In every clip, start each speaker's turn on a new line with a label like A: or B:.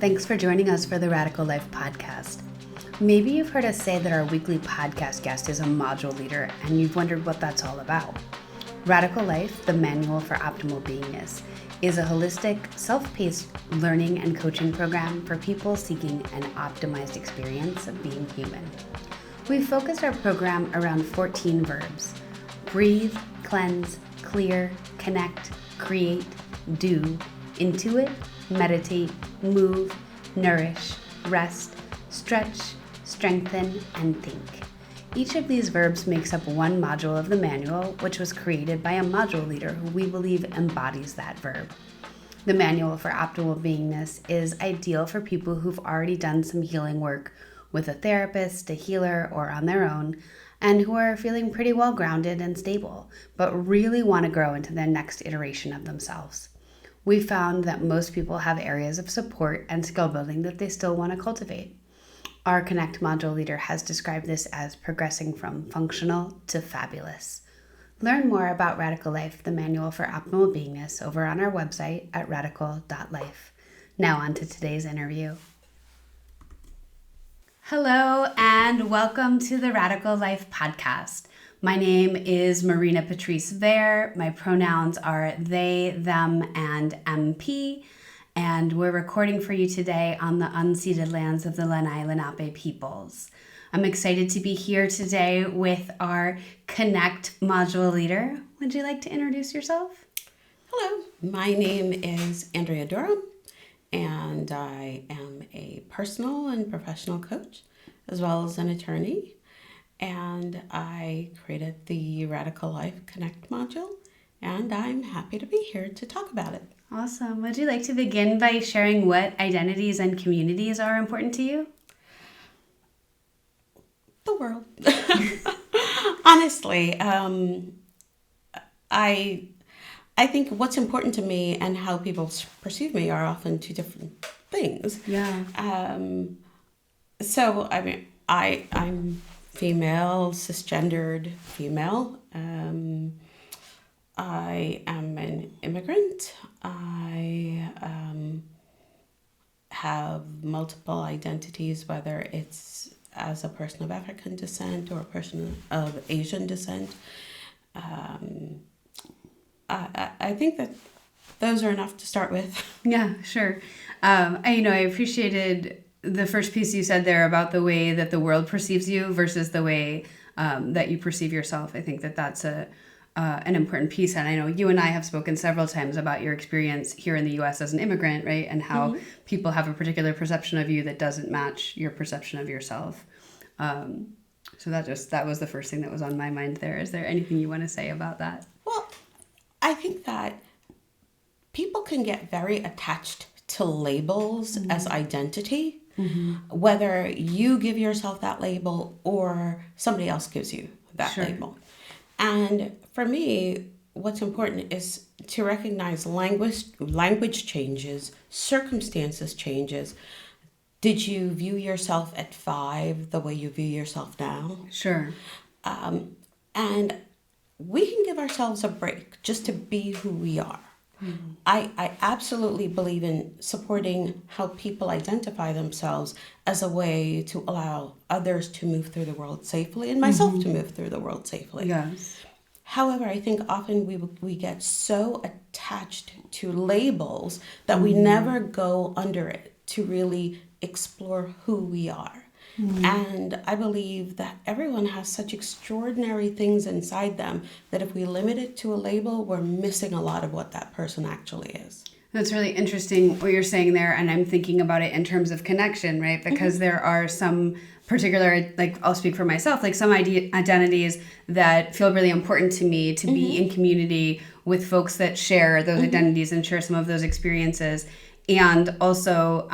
A: Thanks for joining us for the Radikal Life podcast. Maybe you've heard us say that our weekly podcast guest is a module leader and you've wondered what that's all about. Radikal Life, the manual for optimal beingness, is a holistic, self-paced learning and coaching program for people seeking an optimized experience of being human. We've focused our program around 14 verbs: breathe, cleanse, clear, connect, create, do, intuit, meditate, move, nourish, rest, stretch, strengthen, and think. Each of these verbs makes up one module of the manual, which was created by a module leader who we believe embodies that verb. The manual for optimal beingness is ideal for people who've already done some healing work with a therapist, a healer, or on their own, and who are feeling pretty well grounded and stable, but really want to grow into their next iteration of themselves. We found that most people have areas of support and skill building that they still want to cultivate. Our Connect module leader has described this as progressing from functional to fabulous. Learn more about Radikal Life, the manual for optimal beingness, over on our website at radikal.life. Now on to today's interview. Hello and welcome to the Radikal Life podcast. My name is Marina Patrice Vare. My pronouns are they, them, and MP. And we're recording for you today on the unceded lands of the Lenni Lenape peoples. I'm excited to be here today with our Connect module leader. Would you like to introduce yourself?
B: Hello, my name is Andrea Durham, and I am a personal and professional coach, as well as an attorney. And I created the Radikal Life Connect module, and I'm happy to be here to talk about it.
A: Awesome. Would you like to begin by sharing what identities and communities are important to you?
B: The world. Honestly, I think what's important to me and how people perceive me are often two different things.
A: Yeah.
B: So, I'm female, cisgendered female. I am an immigrant. I have multiple identities, whether it's as a person of African descent or a person of Asian descent. I think that those are enough to start with.
A: Yeah, sure. I appreciated the first piece you said there about the way that the world perceives you versus the way that you perceive yourself. I think that that's an important piece. And I know you and I have spoken several times about your experience here in the U.S. as an immigrant, right? And how people have a particular perception of you that doesn't match your perception of yourself. So that was the first thing that was on my mind there. Is there anything you want to say about that?
B: Well, I think that people can get very attached to labels as identity, whether you give yourself that label or somebody else gives you that label. And for me, what's important is to recognize language changes, circumstances changes. Did you view yourself at 5 the way you view yourself now?
A: Sure.
B: And we can give ourselves a break just to be who we are. I absolutely believe in supporting how people identify themselves as a way to allow others to move through the world safely and myself to move through the world safely.
A: Yes.
B: However, I think often we get so attached to labels that we never go under it to really explore who we are. And I believe that everyone has such extraordinary things inside them that if we limit it to a label, we're missing a lot of what that person actually is.
A: That's really interesting what you're saying there. And I'm thinking about it in terms of connection, right? Because there are some particular, like I'll speak for myself, like some identities that feel really important to me to be in community with folks that share those identities and share some of those experiences. And also,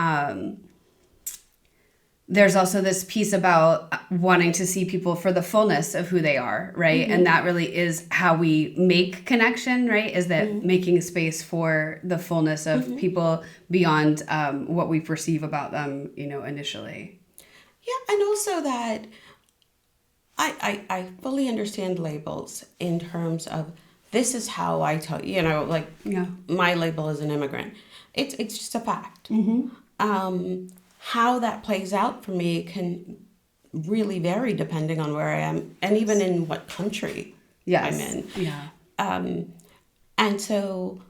A: there's also this piece about wanting to see people for the fullness of who they are, right? And that really is how we make connection, right? Is that making space for the fullness of people beyond what we perceive about them, initially.
B: Yeah, and also that I fully understand labels in terms of this is how I tell you, my label as an immigrant. It's just a fact. How that plays out for me can really vary depending on where I am and even in what country I'm in.
A: Yeah.
B: And so,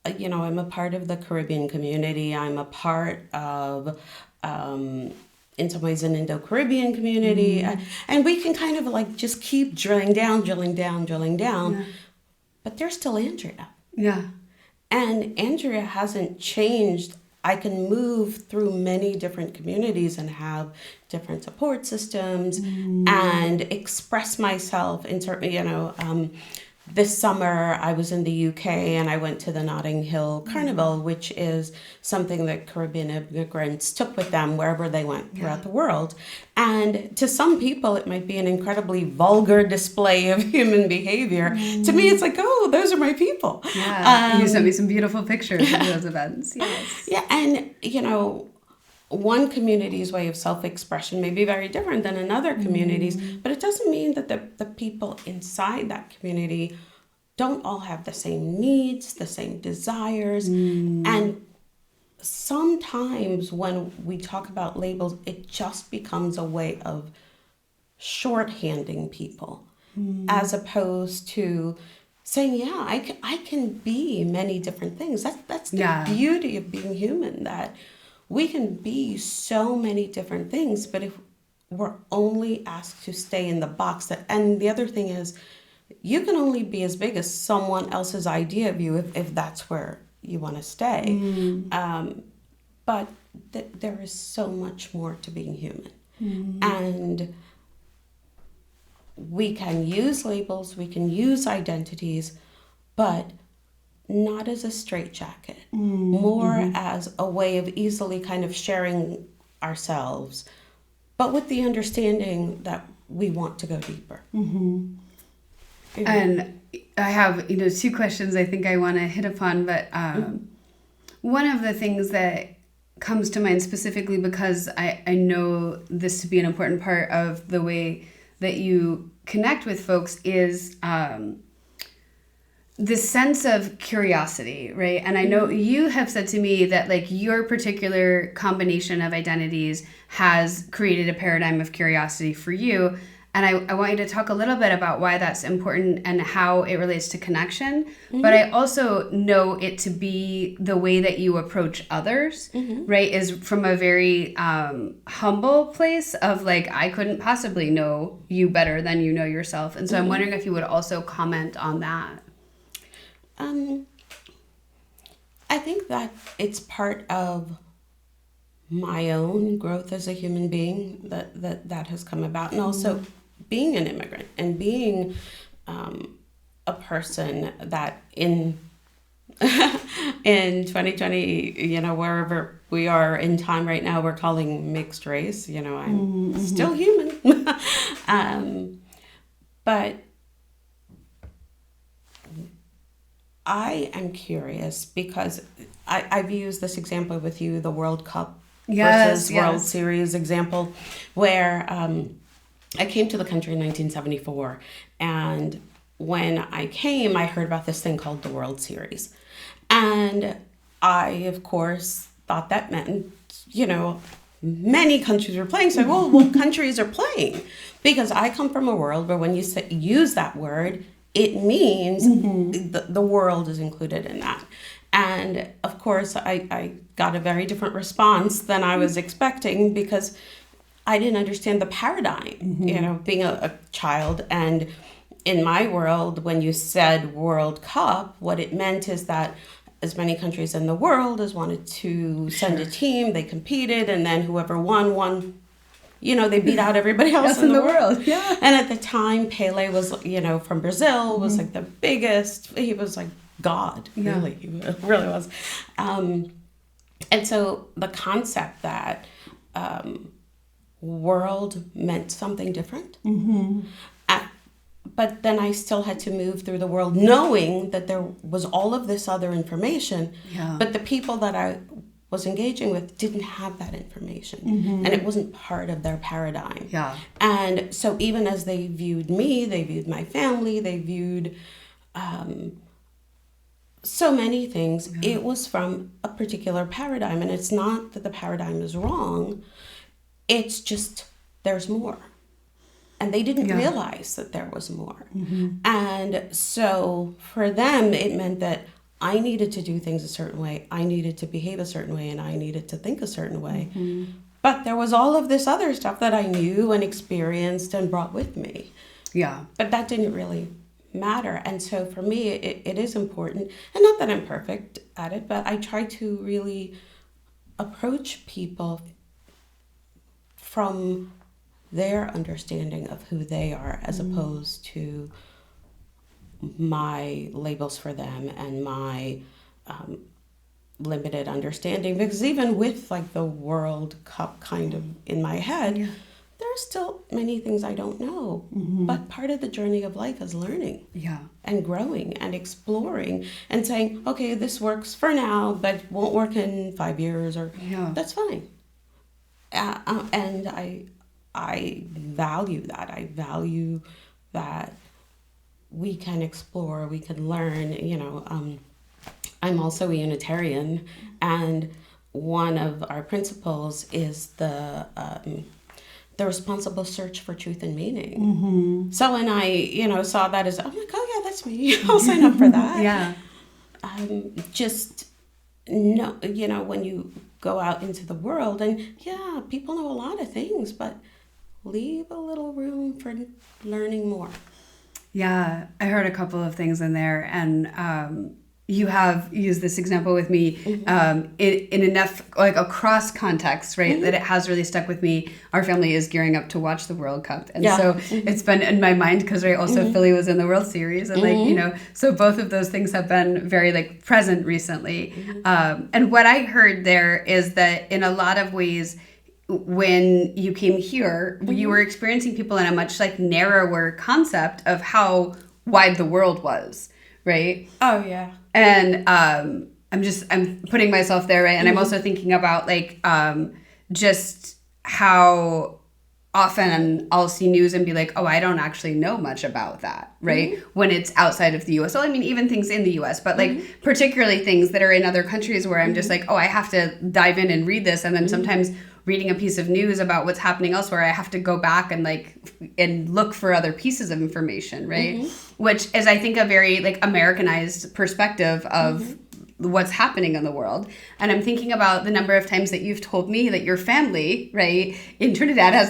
B: I'm a part of the Caribbean community. I'm a part of, in some ways, an Indo-Caribbean community. And we can kind of like just keep drilling down.
A: Yeah.
B: But there's still Andrea.
A: Yeah.
B: And Andrea hasn't changed. I can move through many different communities and have different support systems and express myself in certain, this summer I was in the UK and I went to the Notting Hill Carnival, which is something that Caribbean immigrants took with them wherever they went throughout the world. And to some people, it might be an incredibly vulgar display of human behavior. To me, it's like, oh, those are my people.
A: Yeah. You sent me some beautiful pictures of those events. Yes.
B: Yeah. And, one community's way of self-expression may be very different than another community's, but it doesn't mean that the people inside that community don't all have the same needs, the same desires. And sometimes when we talk about labels, it just becomes a way of shorthanding people as opposed to saying, yeah, I can be many different things. That's the beauty of being human, that we can be so many different things, but if we're only asked to stay in the box, and the other thing is, you can only be as big as someone else's idea of you if that's where you want to stay. But there is so much more to being human. And we can use labels, we can use identities, but not as a straitjacket, more as a way of easily kind of sharing ourselves, but with the understanding that we want to go deeper.
A: And I have, two questions I think I want to hit upon, but one of the things that comes to mind specifically, because I know this to be an important part of the way that you connect with folks, is this sense of curiosity, right? And I know you have said to me that like your particular combination of identities has created a paradigm of curiosity for you. And I want you to talk a little bit about why that's important and how it relates to connection. But I also know it to be the way that you approach others, right? Is from a very humble place of like, I couldn't possibly know you better than you know yourself. And so I'm wondering if you would also comment on that.
B: I think that it's part of my own growth as a human being that has come about, and also being an immigrant and being a person that in 2020, wherever we are in time right now, we're calling mixed race. I'm still human, but I am curious because I've used this example with you, the World Cup versus World Series example, where I came to the country in 1974. And when I came, I heard about this thing called the World Series. And I, of course, thought that meant, many countries were playing. So, well, countries are playing. Because I come from a world where when you use that word, it means the world is included in that. And of course, I got a very different response than I was expecting because I didn't understand the paradigm, being a child. And in my world, when you said World Cup, what it meant is that as many countries in the world as wanted to send a team, they competed, and then whoever won. They beat out everybody else in the world.
A: Yeah.
B: And at the time, Pele was, from Brazil, was like the biggest. He was like God, really. He really was. And so the concept that world meant something different. But then I still had to move through the world knowing that there was all of this other information. Yeah. But the people that I was engaging with didn't have that information, and it wasn't part of their paradigm.
A: Yeah.
B: And so even as they viewed me, they viewed my family, they viewed so many things. It was from a particular paradigm, and it's not that the paradigm is wrong. It's just there's more. And they didn't realize that there was more. And so for them, it meant that I needed to do things a certain way. I needed to behave a certain way, and I needed to think a certain way. But there was all of this other stuff that I knew and experienced and brought with me.
A: Yeah.
B: But that didn't really matter. And so for me, it is important. And not that I'm perfect at it, but I try to really approach people from their understanding of who they are, as opposed to my labels for them and my limited understanding. Because even with like the World Cup kind of in my head, there's still many things I don't know. But part of the journey of life is learning and growing and exploring and saying, okay, this works for now, but won't work in 5 years, or that's fine. And I value that. I value that we can explore, we can learn. I'm also a Unitarian, and one of our principles is the responsible search for truth and meaning. So when I, saw that as, I'm like, oh yeah, that's me. I'll sign up for that. Just no, when you go out into the world, and people know a lot of things, but leave a little room for learning more.
A: Yeah, I heard a couple of things in there, and you have used this example with me in enough, like, across context, right, that it has really stuck with me. Our family is gearing up to watch the World Cup, and so it's been in my mind because also Philly was in the World Series, and so both of those things have been very present recently. And what I heard there is that in a lot of ways, when you came here, you were experiencing people in a much narrower concept of how wide the world was, right?
B: Oh yeah.
A: And I'm putting myself there, right? And I'm also thinking about just how often I'll see news and be like, oh, I don't actually know much about that, right? When it's outside of the U.S. So I mean, even things in the U.S., but particularly things that are in other countries where I'm just oh, I have to dive in and read this, and then sometimes reading a piece of news about what's happening elsewhere, I have to go back and and look for other pieces of information, right? Which is, I think, a very Americanized perspective of what's happening in the world. And I'm thinking about the number of times that you've told me that your family, right, in Trinidad has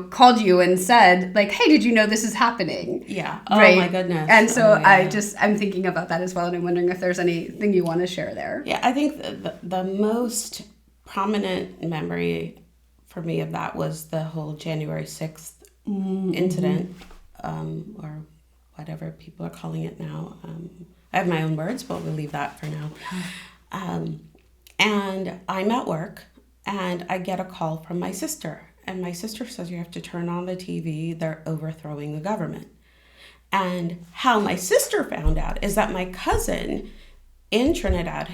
A: called you and said hey, did you know this is happening?
B: Yeah.
A: Right?
B: Oh my goodness.
A: And so I'm thinking about that as well, and I'm wondering if there's anything you want to share there.
B: Yeah, I think the most prominent memory for me of that was the whole January 6th incident, or whatever people are calling it now. I have my own words, but we'll leave that for now. And I'm at work, and I get a call from my sister. And my sister says, you have to turn on the TV. They're overthrowing the government. And how my sister found out is that my cousin in Trinidad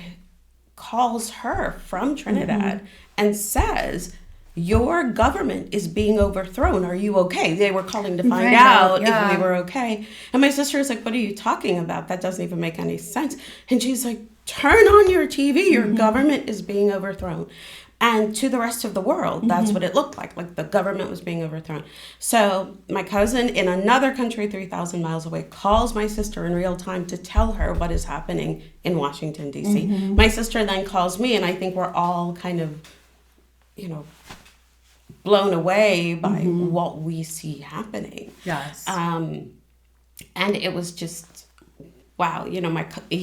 B: calls her from Trinidad and says, your government is being overthrown. Are you okay? They were calling to find out if we were okay. And my sister was like, what are you talking about? That doesn't even make any sense. And she's like, turn on your TV. Your government is being overthrown. And to the rest of the world, that's what it looked like the government was being overthrown. So my cousin in another country 3,000 miles away calls my sister in real time to tell her what is happening in Washington, D.C. My sister then calls me, and I think we're all kind of, blown away by what we see happening.
A: Yes.
B: And it was just, wow,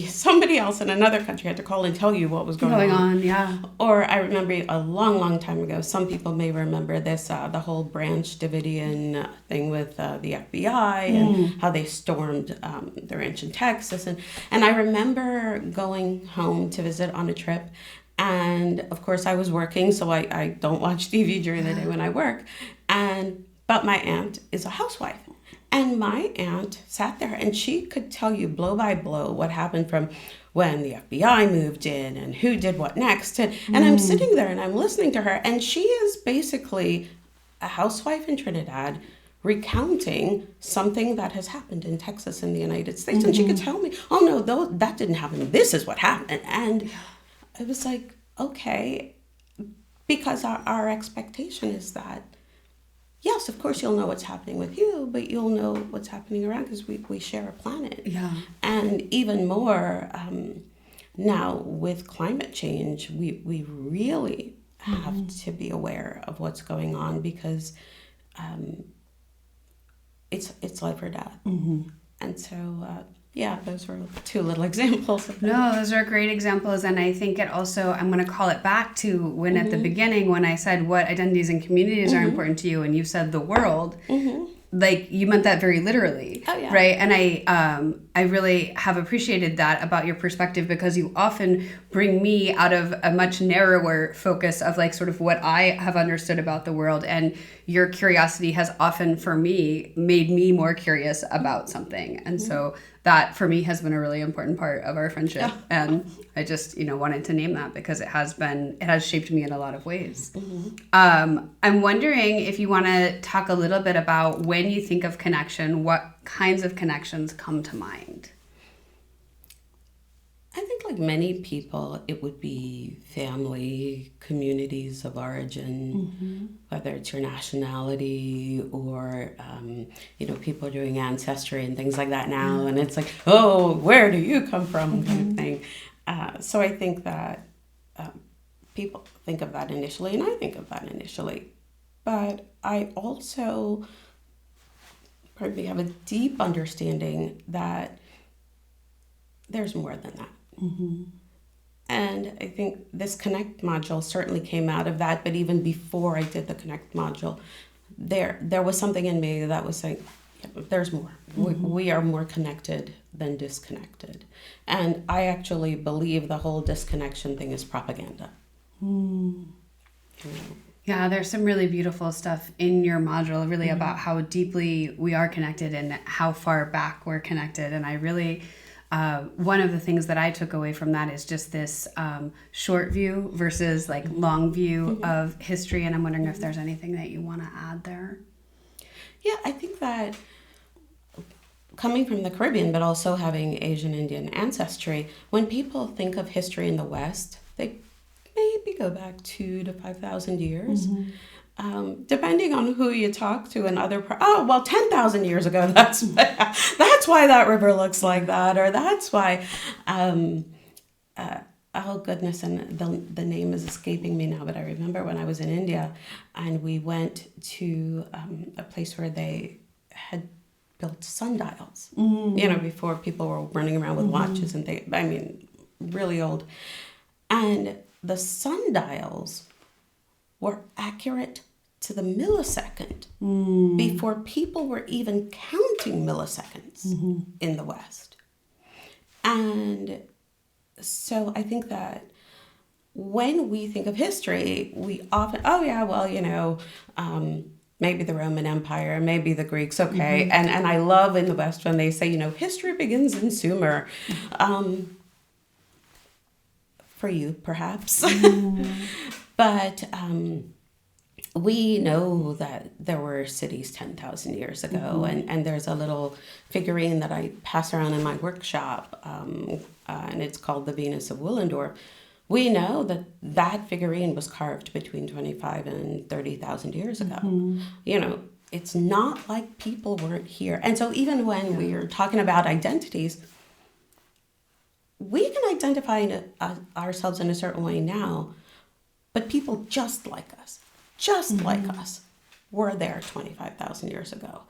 B: somebody else in another country had to call and tell you what was going on.
A: Yeah.
B: Or I remember a long, long time ago, some people may remember this, the whole Branch Davidian thing with the FBI and how they stormed the ranch in Texas. And I remember going home to visit on a trip. And of course I was working, so I don't watch TV during the day when I work. But my aunt is a housewife. And my aunt sat there, and she could tell you blow by blow what happened from when the FBI moved in and who did what next. And I'm sitting there and I'm listening to her, and she is basically a housewife in Trinidad recounting something that has happened in Texas in the United States. And she could tell me, oh no, that didn't happen. This is what happened. And I was like, okay, because our expectation is that, yes, of course you'll know what's happening with you, but you'll know what's happening around because we share a planet.
A: Yeah.
B: And even more, now with climate change, we really have to be aware of what's going on because it's life or death. And so, those were two little examples of that.
A: No, those are great examples. And I think it also, I'm going to call it back to when at the beginning, when I said what identities and communities are important to you, and you said the world, like you meant that very literally.
B: Oh, yeah.
A: Right. And I really have appreciated that about your perspective because you often bring me out of a much narrower focus of like sort of what I have understood about the world. And your curiosity has often, for me, made me more curious about something. And so that for me has been a really important part of our friendship. Yeah. And I just, wanted to name that because it has shaped me in a lot of ways. I'm wondering if you want to talk a little bit about when you think of connection, what kinds of connections come to mind?
B: I think like many people, it would be family, communities of origin, whether it's your nationality or, people doing ancestry and things like that now. And it's like, oh, where do you come from kind of thing. So I think that people think of that initially, and I think of that initially. But I also probably have a deep understanding that there's more than that. And I think this Connect module certainly came out of that, but even before I did the Connect module, there was something in me that was like, there's more. We are more connected than disconnected. And I actually believe the whole disconnection thing is propaganda.
A: Yeah, there's some really beautiful stuff in your module really about how deeply we are connected and how far back we're connected. And I really, one of the things that I took away from that is just this short view versus like long view of history. And I'm wondering if there's anything that you want to add there.
B: Yeah, I think that coming from the Caribbean, but also having Asian Indian ancestry, when people think of history in the West, they maybe go back 2,000 to 5,000 years. Depending on who you talk to in other 10,000 years ago, that's why that river looks like that, or that's why, oh goodness, and the name is escaping me now, but I remember when I was in India and we went to a place where they had built sundials, before people were running around with watches and things, really old. And the sundials were accurate to the millisecond before people were even counting milliseconds in the West. And so I think that when we think of history, we often, maybe the Roman Empire, maybe the Greeks, okay. And I love in the West when they say, history begins in Sumer. For you, perhaps. But we know that there were cities 10,000 years ago, and there's a little figurine that I pass around in my workshop, and it's called the Venus of Willendorf. We know that figurine was carved between 25 and 30,000 years ago. It's not like people weren't here. And so even when we're talking about identities, we can identify ourselves in a certain way now, but people just like us, were there 25,000 years ago.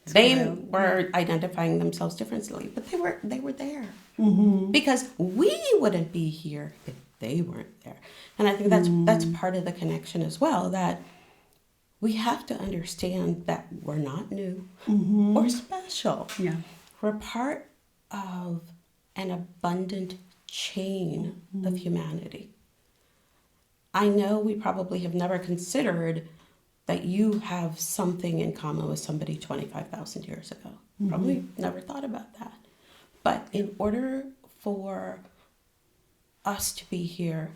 B: They were identifying themselves differently, but they were there because we wouldn't be here if they weren't there. And I think that's part of the connection as well, that we have to understand that we're not new or special. Yeah. We're part of an abundant chain of humanity. I know we probably have never considered that you have something in common with somebody 25,000 years ago. Probably never thought about that. But in order for us to be here,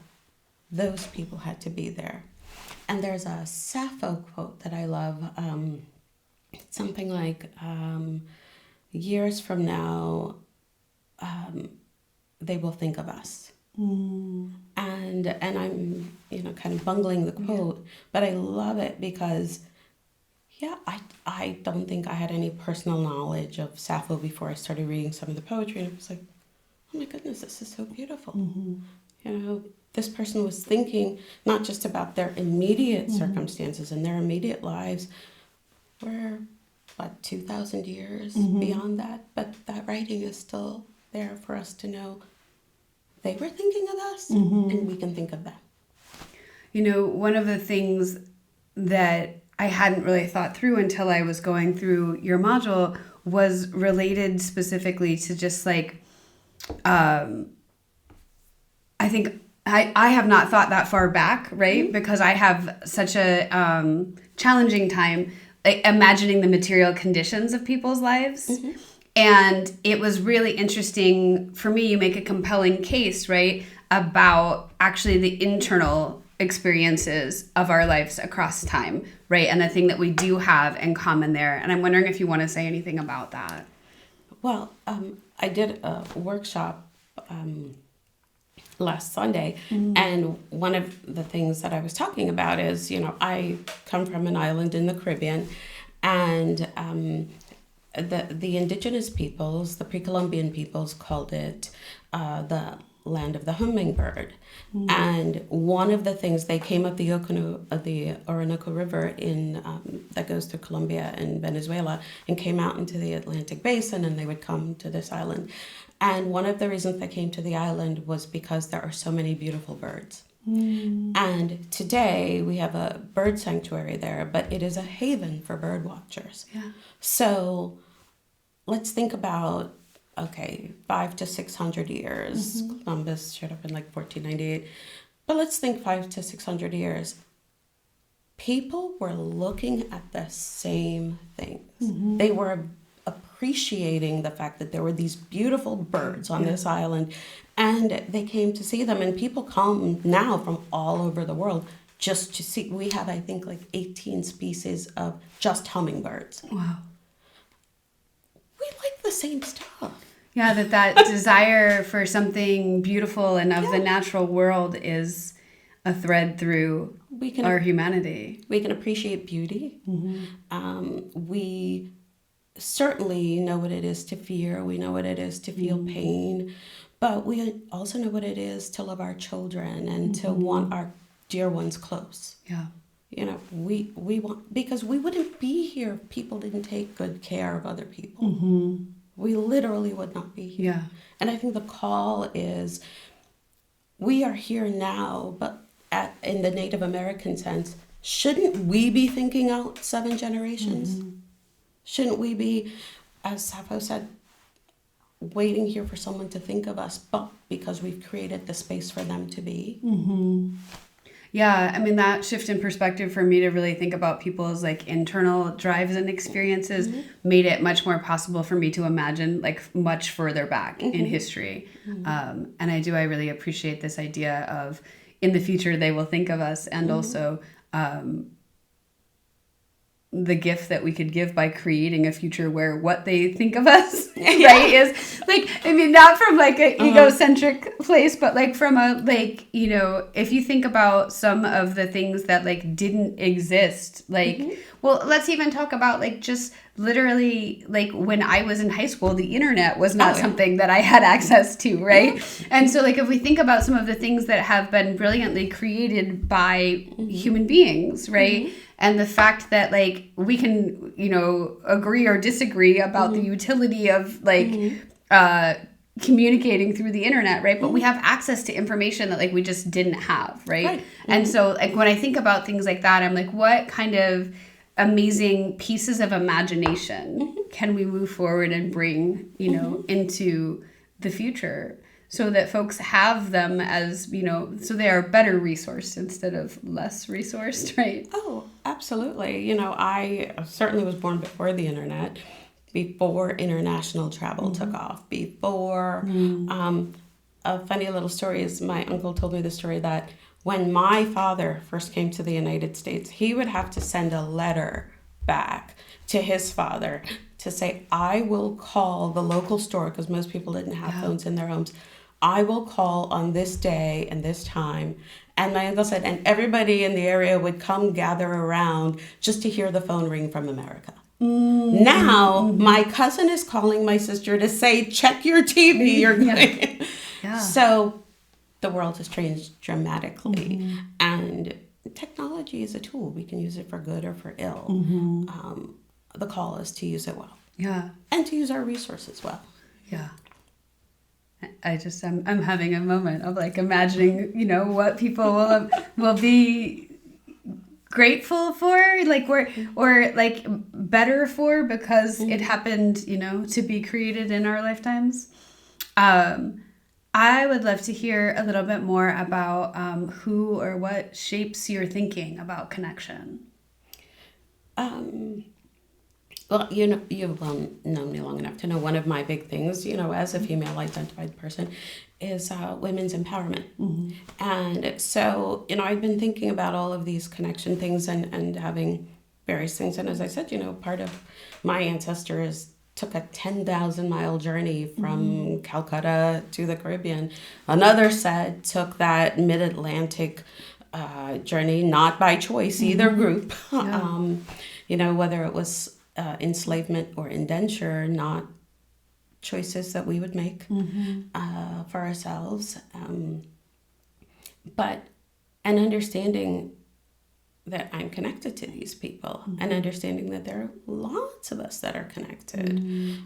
B: those people had to be there. And there's a Sappho quote that I love. something like years from now, they will think of us. And I'm, kind of bungling the quote, but I love it because, I don't think I had any personal knowledge of Sappho before I started reading some of the poetry, and it was like, oh my goodness, this is so beautiful. This person was thinking not just about their immediate circumstances and their immediate lives. We're, 2,000 years beyond that, but that writing is still there for us to know they were thinking of us, and we can think of them.
A: One of the things that I hadn't really thought through until I was going through your module was related specifically to just like, I think I have not thought that far back, right? Because I have such a challenging time imagining the material conditions of people's lives. And it was really interesting for me. You make a compelling case, right, about actually the internal experiences of our lives across time, right? And the thing that we do have in common there. And I'm wondering if you want to say anything about that.
B: Well, I did a workshop last Sunday, and one of the things that I was talking about is, I come from an island in the Caribbean, and the indigenous peoples, the pre-Columbian peoples, called it the land of the hummingbird. And one of the things, they came up the Orinoco River that goes through Colombia and Venezuela, and came out into the Atlantic Basin, and they would come to this island. And one of the reasons they came to the island was because there are so many beautiful birds. And today we have a bird sanctuary there, but it is a haven for bird watchers.
A: Yeah.
B: So let's think about, 500 to 600 years. Columbus showed up in 1498. But let's think 500 to 600 years. People were looking at the same things. They were appreciating the fact that there were these beautiful birds on this island, and they came to see them. And people come now from all over the world just to see. We have, I think, 18 species of just hummingbirds.
A: Wow.
B: We like the same stuff.
A: Yeah, that desire for something beautiful and of the natural world is a thread through our humanity.
B: We can appreciate beauty. We certainly know what it is to fear. We know what it is to feel pain. But we also know what it is to love our children and to want our dear ones close.
A: Yeah.
B: We want, because we wouldn't be here if people didn't take good care of other people. We literally would not be here.
A: Yeah.
B: And I think the call is, we are here now, but in the Native American sense, shouldn't we be thinking out 7 generations? Shouldn't we be, as Sappho said, waiting here for someone to think of us, but because we've created the space for them to be?
A: Yeah, I mean, that shift in perspective for me to really think about people's internal drives and experiences made it much more possible for me to imagine much further back in history. And I really appreciate this idea of in the future they will think of us, and also the gift that we could give by creating a future where what they think of us, right, is not from an egocentric place, but from a if you think about some of the things that didn't exist, well, let's even talk about just literally when I was in high school, the internet was not something that I had access to, right? And so if we think about some of the things that have been brilliantly created by human beings, right? And the fact that we can agree or disagree about the utility of communicating through the internet, right? But we have access to information that we just didn't have, right? And so when I think about things like that, I'm what kind of amazing pieces of imagination can we move forward and bring into the future, so that folks have them as, so they are better resourced instead of less resourced, right?
B: Oh, absolutely. I certainly was born before the internet, before international travel took off, before, a funny little story is my uncle told me the story that when my father first came to the United States, he would have to send a letter back to his father to say, I will call the local store, because most people didn't have phones in their homes. I will call on this day and this time. And my uncle said, and everybody in the area would come gather around just to hear the phone ring from America. Now, my cousin is calling my sister to say, check your TV. You're going. So the world has changed dramatically. And technology is a tool. We can use it for good or for ill. The call is to use it well.
A: Yeah.
B: And to use our resources well.
A: Yeah. I'm having a moment of like imagining, you know, what people will be grateful for, like, or like better for, because it happened, you know, to be created in our lifetimes. I would love to hear a little bit more about who or what shapes your thinking about connection.
B: Well, you know, you've known me long enough to know one of my big things, you know, as a female identified person, is women's empowerment. And so, you know, I've been thinking about all of these connection things and having various things. And as I said, you know, part of my ancestors took a 10,000-mile journey from Calcutta to the Caribbean. Another set took that mid-Atlantic journey, not by choice, either group. You know, whether it was enslavement or indenture, not choices that we would make for ourselves. But an understanding that I'm connected to these people, and understanding that there are lots of us that are connected.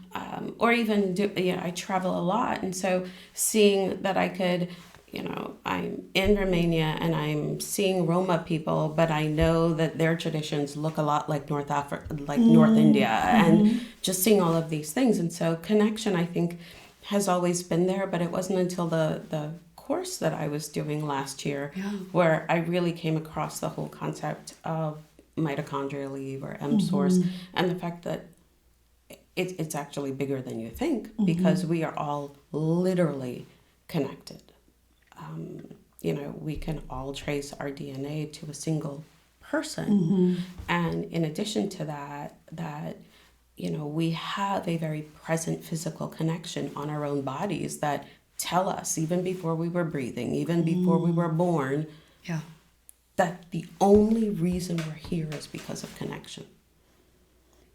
B: Or even, I travel a lot. And so seeing that I could, you know, I'm in Romania and I'm seeing Roma people, but I know that their traditions look a lot like North Africa, like North India, and just seeing all of these things. And so connection, I think, has always been there, but it wasn't until the course that I was doing last year where I really came across the whole concept of mitochondrial Eve or M-source, and the fact that it's actually bigger than you think, because we are all literally connected. You know, we can all trace our DNA to a single person. And in addition to that, you know, we have a very present physical connection on our own bodies that tell us, even before we were breathing, even before we were born, that the only reason we're here is because of connection.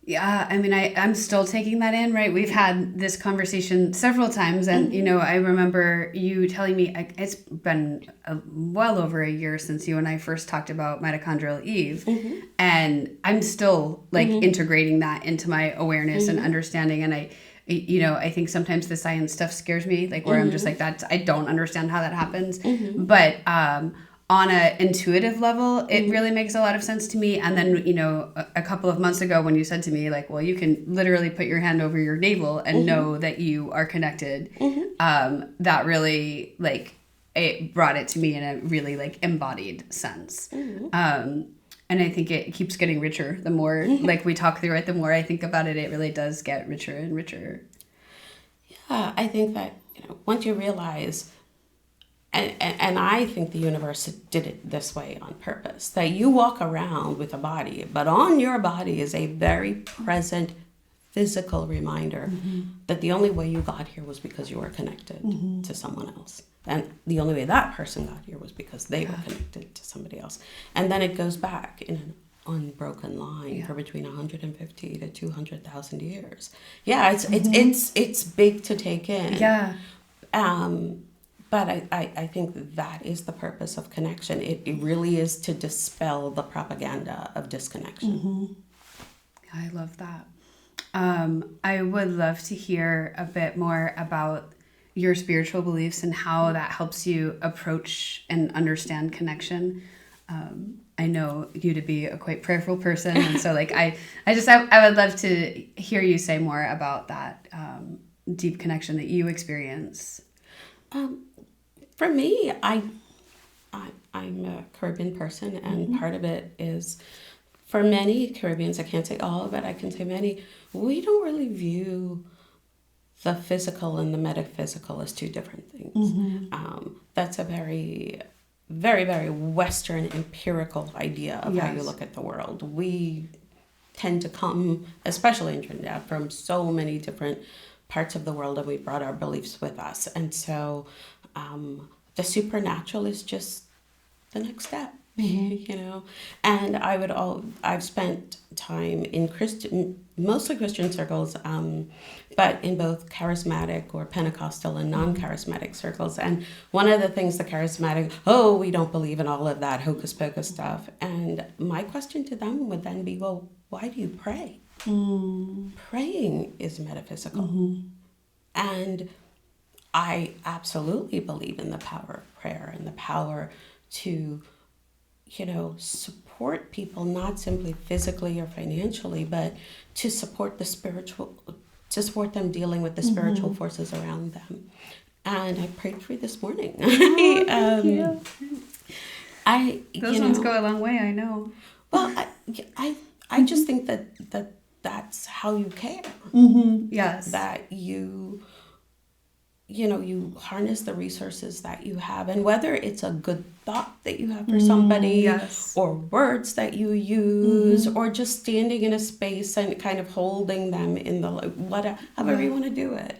A: Yeah, I mean, I'm still taking that in, right? We've had this conversation several times, and, you know, I remember you telling me, it's been well over a year since you and I first talked about mitochondrial Eve, and I'm still, like, integrating that into my awareness and understanding, and I think sometimes the science stuff scares me, like, where I'm just like, I don't understand how that happens, but on an intuitive level, it really makes a lot of sense to me. And then, you know, a couple of months ago when you said to me, like, well, you can literally put your hand over your navel and know that you are connected, that really, like, it brought it to me in a really, like, embodied sense. And I think it keeps getting richer the more, like, we talk through it, the more I think about it, it really does get richer and richer.
B: Yeah, I think that, you know, once you realize, and I think the universe did it this way on purpose, that you walk around with a body, but on your body is a very present physical reminder that the only way you got here was because you were connected to someone else. And the only way that person got here was because they were connected to somebody else. And then it goes back in an unbroken line for between 150 to 200,000 years. Yeah, it's big to take in.
A: Yeah.
B: But I think that is the purpose of connection. It really is to dispel the propaganda of disconnection.
A: I love that. I would love to hear a bit more about your spiritual beliefs and how that helps you approach and understand connection. I know you to be a quite prayerful person, and so like I would love to hear you say more about that deep connection that you experience.
B: For me, I'm a Caribbean person, and part of it is, for many Caribbeans, I can't say all, but I can say many, we don't really view the physical and the metaphysical as two different things. That's a very, very, very Western empirical idea of how you look at the world. We tend to come, especially in Trinidad, from so many different parts of the world, and we brought our beliefs with us. And so the supernatural is just the next step, you know. And I've spent time in mostly Christian circles, but in both charismatic or Pentecostal and non-charismatic circles. And one of the things the charismatic, we don't believe in all of that hocus pocus stuff. And my question to them would then be, well, why do you pray? Praying is metaphysical. And I absolutely believe in the power of prayer and the power to, you know, support people, not simply physically or financially, but to support to support them dealing with the spiritual forces around them. And I prayed for you this morning.
A: Those ones go a long way, I know.
B: Well, I just think that's how you care.
A: Yes.
B: That you harness the resources that you have, and whether it's a good thought that you have for somebody, or words that you use, or just standing in a space and kind of holding them in however you want to do it.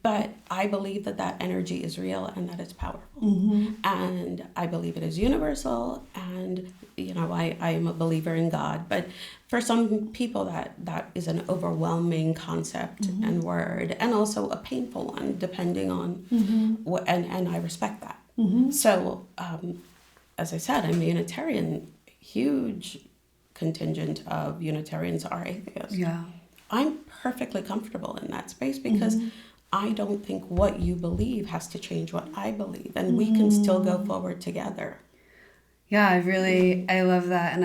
B: But I believe that energy is real and that it's powerful. And I believe it is universal, and you know, I am a believer in God, but for some people that is an overwhelming concept and word, and also a painful one, depending on what, and I respect that. So, as I said, I'm a Unitarian. Huge contingent of Unitarians are atheists.
A: Yeah.
B: I'm perfectly comfortable in that space because I don't think what you believe has to change what I believe, and we can still go forward together.
A: Yeah, I love that, and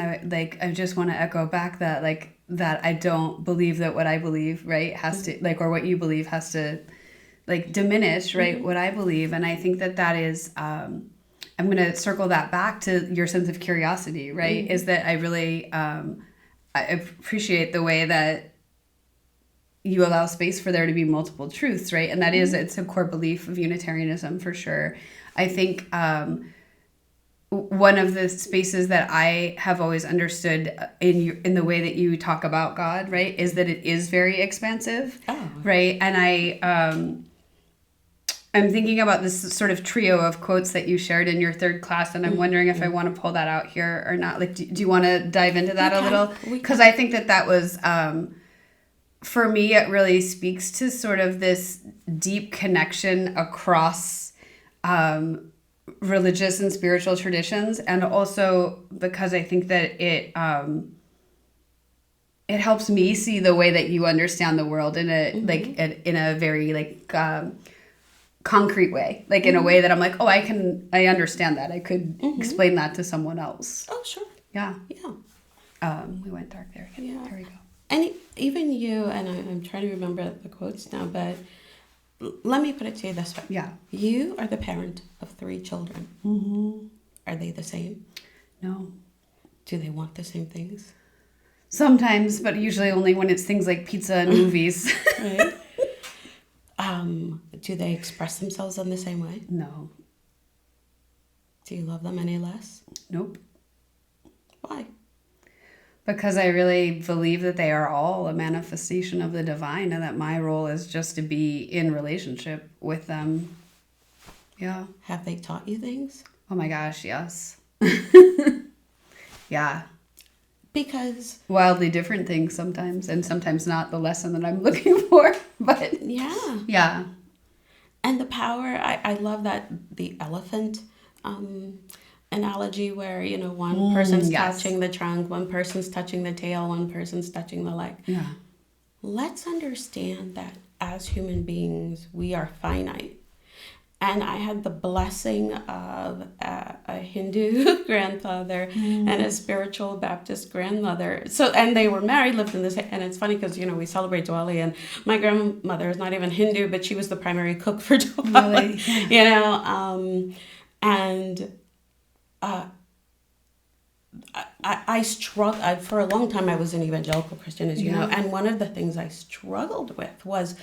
A: I just want to echo back that that I don't believe that what I believe, right, has to or what you believe has to diminish, right, what I believe. And I think that is I'm going to circle that back to your sense of curiosity, right? Is that I really I appreciate the way that you allow space for there to be multiple truths, right? And that is, it's a core belief of Unitarianism for sure. I think one of the spaces that I have always understood in the way that you talk about God, right, is that it is very expansive, right? And I'm thinking about this sort of trio of quotes that you shared in your third class, and I'm wondering if I want to pull that out here or not. Do you want to dive into that a little? Because I think that was, for me, it really speaks to sort of this deep connection across religious and spiritual traditions, and also because I think that it helps me see the way that you understand the world in a in a very concrete way, in a way that I'm I understand that. I could explain that to someone else.
B: Oh, sure.
A: Yeah. We went dark there again. Yeah. There we go.
B: And even you, and I'm trying to remember the quotes now, but let me put it to you this way.
A: Yeah.
B: You are the parent of 3 children. Are they the same?
A: No.
B: Do they want the same things?
A: Sometimes, but usually only when it's things like pizza and movies.
B: Right. Do they express themselves in the same way?
A: No.
B: Do you love them any less?
A: Nope.
B: Why?
A: Because I really believe that they are all a manifestation of the divine, and that my role is just to be in relationship with them. Yeah.
B: Have they taught you things?
A: Oh my gosh, yes. Yeah.
B: Because
A: wildly different things sometimes, and sometimes not the lesson that I'm looking for. But yeah.
B: And the power, I love that the elephant analogy where, one person's touching the trunk, one person's touching the tail, one person's touching the leg.
A: Yeah.
B: Let's understand that as human beings, we are finite. And I had the blessing of a Hindu grandfather and a spiritual Baptist grandmother. And they were married, lived in this, and it's funny because, we celebrate Diwali, and my grandmother is not even Hindu, but she was the primary cook for Diwali, really? I struggled, for a long time I was an evangelical Christian, as you know, and one of the things I struggled with was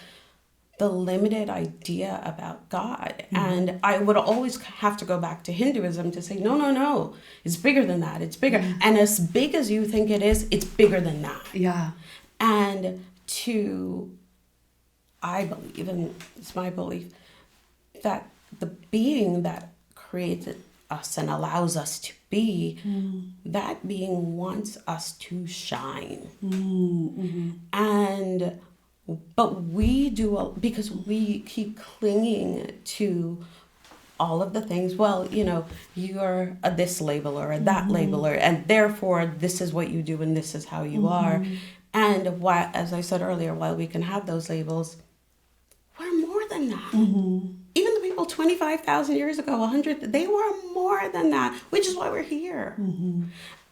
B: the limited idea about God. And I would always have to go back to Hinduism to say, no, it's bigger than that. It's bigger. And as big as you think it is, it's bigger than that.
A: Yeah.
B: And I believe, and it's my belief, that the being that created us and allows us to be, that being wants us to shine. But we do, because we keep clinging to all of the things. Well, you're a this label or a that label, and therefore this is what you do and this is how you are. And why, as I said earlier, while we can have those labels, we're more than that. Even the people 25,000 years ago, 100, they were more than that, which is why we're here.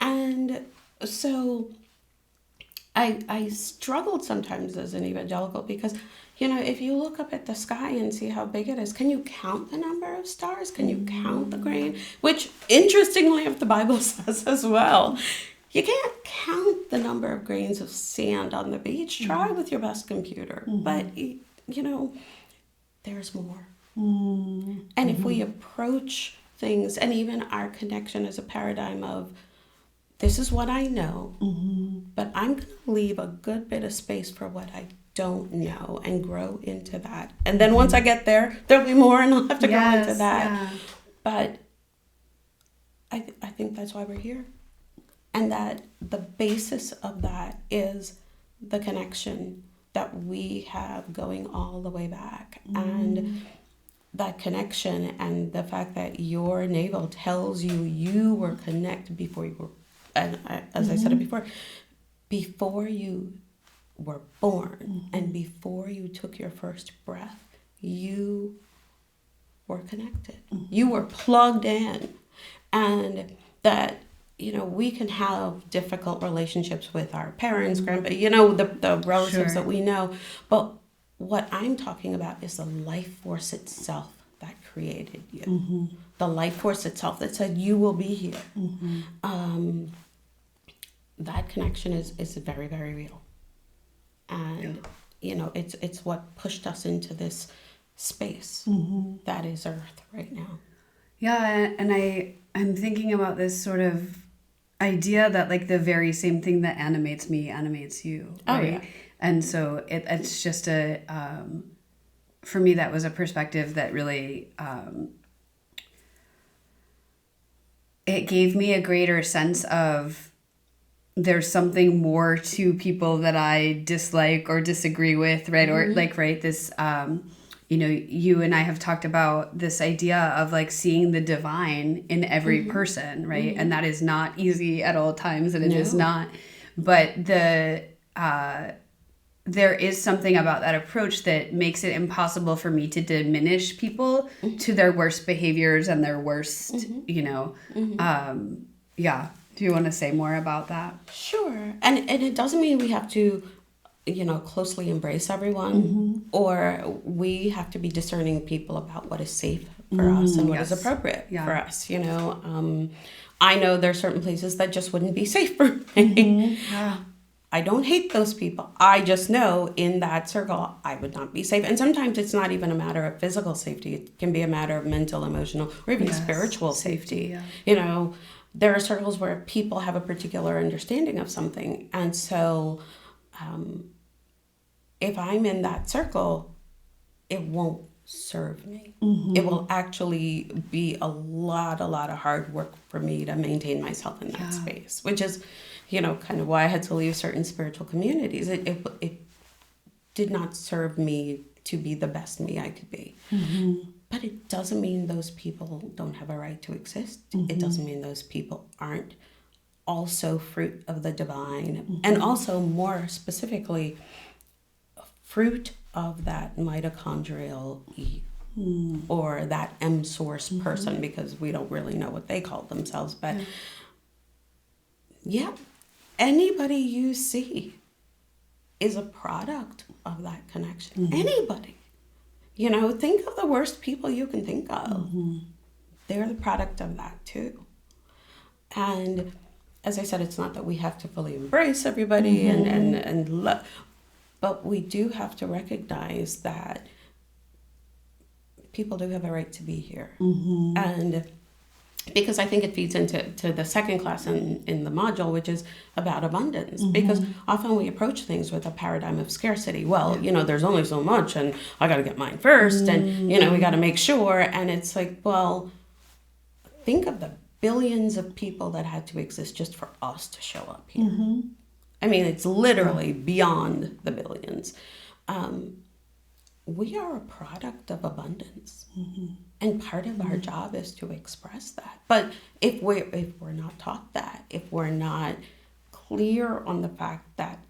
B: And so I struggled sometimes as an evangelical because, if you look up at the sky and see how big it is, can you count the number of stars? Can you count the grain? Which, interestingly, if the Bible says as well, you can't count the number of grains of sand on the beach. Try with your best computer. But, there's more. And if we approach things, and even our connection as a paradigm of, this is what I know, but I'm going to leave a good bit of space for what I don't know and grow into that. And then once I get there, there'll be more and I'll have to grow into that. Yeah. But I think that's why we're here. And that the basis of that is the connection that we have going all the way back. And that connection and the fact that your navel tells you were connected before you were, and as I said it before you were born and before you took your first breath, you were connected. You were plugged in. And that, we can have difficult relationships with our parents, grandpa, the relatives that we know. But what I'm talking about is the life force itself that created you. The life force itself that said you will be here. That connection is very, very real. And, it's what pushed us into this space that is Earth right now.
A: Yeah, and I'm thinking about this sort of idea that, like, the very same thing that animates me animates you, right? Oh, yeah. And so it's just for me, that was a perspective that really, it gave me a greater sense of there's something more to people that I dislike or disagree with, right? Or this, you and I have talked about this idea of, like, seeing the divine in every person, right? And that is not easy at all times, and it is not. But there is something about that approach that makes it impossible for me to diminish people to their worst behaviors and their worst, yeah. Do you want to say more about that?
B: Sure. And it doesn't mean we have to, closely embrace everyone, or we have to be discerning people about what is safe for us and what is appropriate for us. I know there are certain places that just wouldn't be safe for me. I don't hate those people. I just know in that circle, I would not be safe. And sometimes it's not even a matter of physical safety. It can be a matter of mental, emotional, or even spiritual safety. There are circles where people have a particular understanding of something. And so if I'm in that circle, it won't serve me. It will actually be a lot of hard work for me to maintain myself in that space, which is, kind of why I had to leave certain spiritual communities. It did not serve me to be the best me I could be. But it doesn't mean those people don't have a right to exist. It doesn't mean those people aren't also fruit of the divine, and also more specifically, fruit of that mitochondrial E, or that M source person, because we don't really know what they call themselves. But anybody you see is a product of that connection. Anybody. Think of the worst people you can think of. They're the product of that too. And as I said, it's not that we have to fully embrace everybody and love, but we do have to recognize that people do have a right to be here. And because I think it feeds into the second class in the module, which is about abundance. Because often we approach things with a paradigm of scarcity. Well, there's only so much, and I got to get mine first, and, we got to make sure. And it's like, well, think of the billions of people that had to exist just for us to show up here. I mean, it's literally beyond the billions. We are a product of abundance. And part of our job is to express that. But if we're not taught that, if we're not clear on the fact that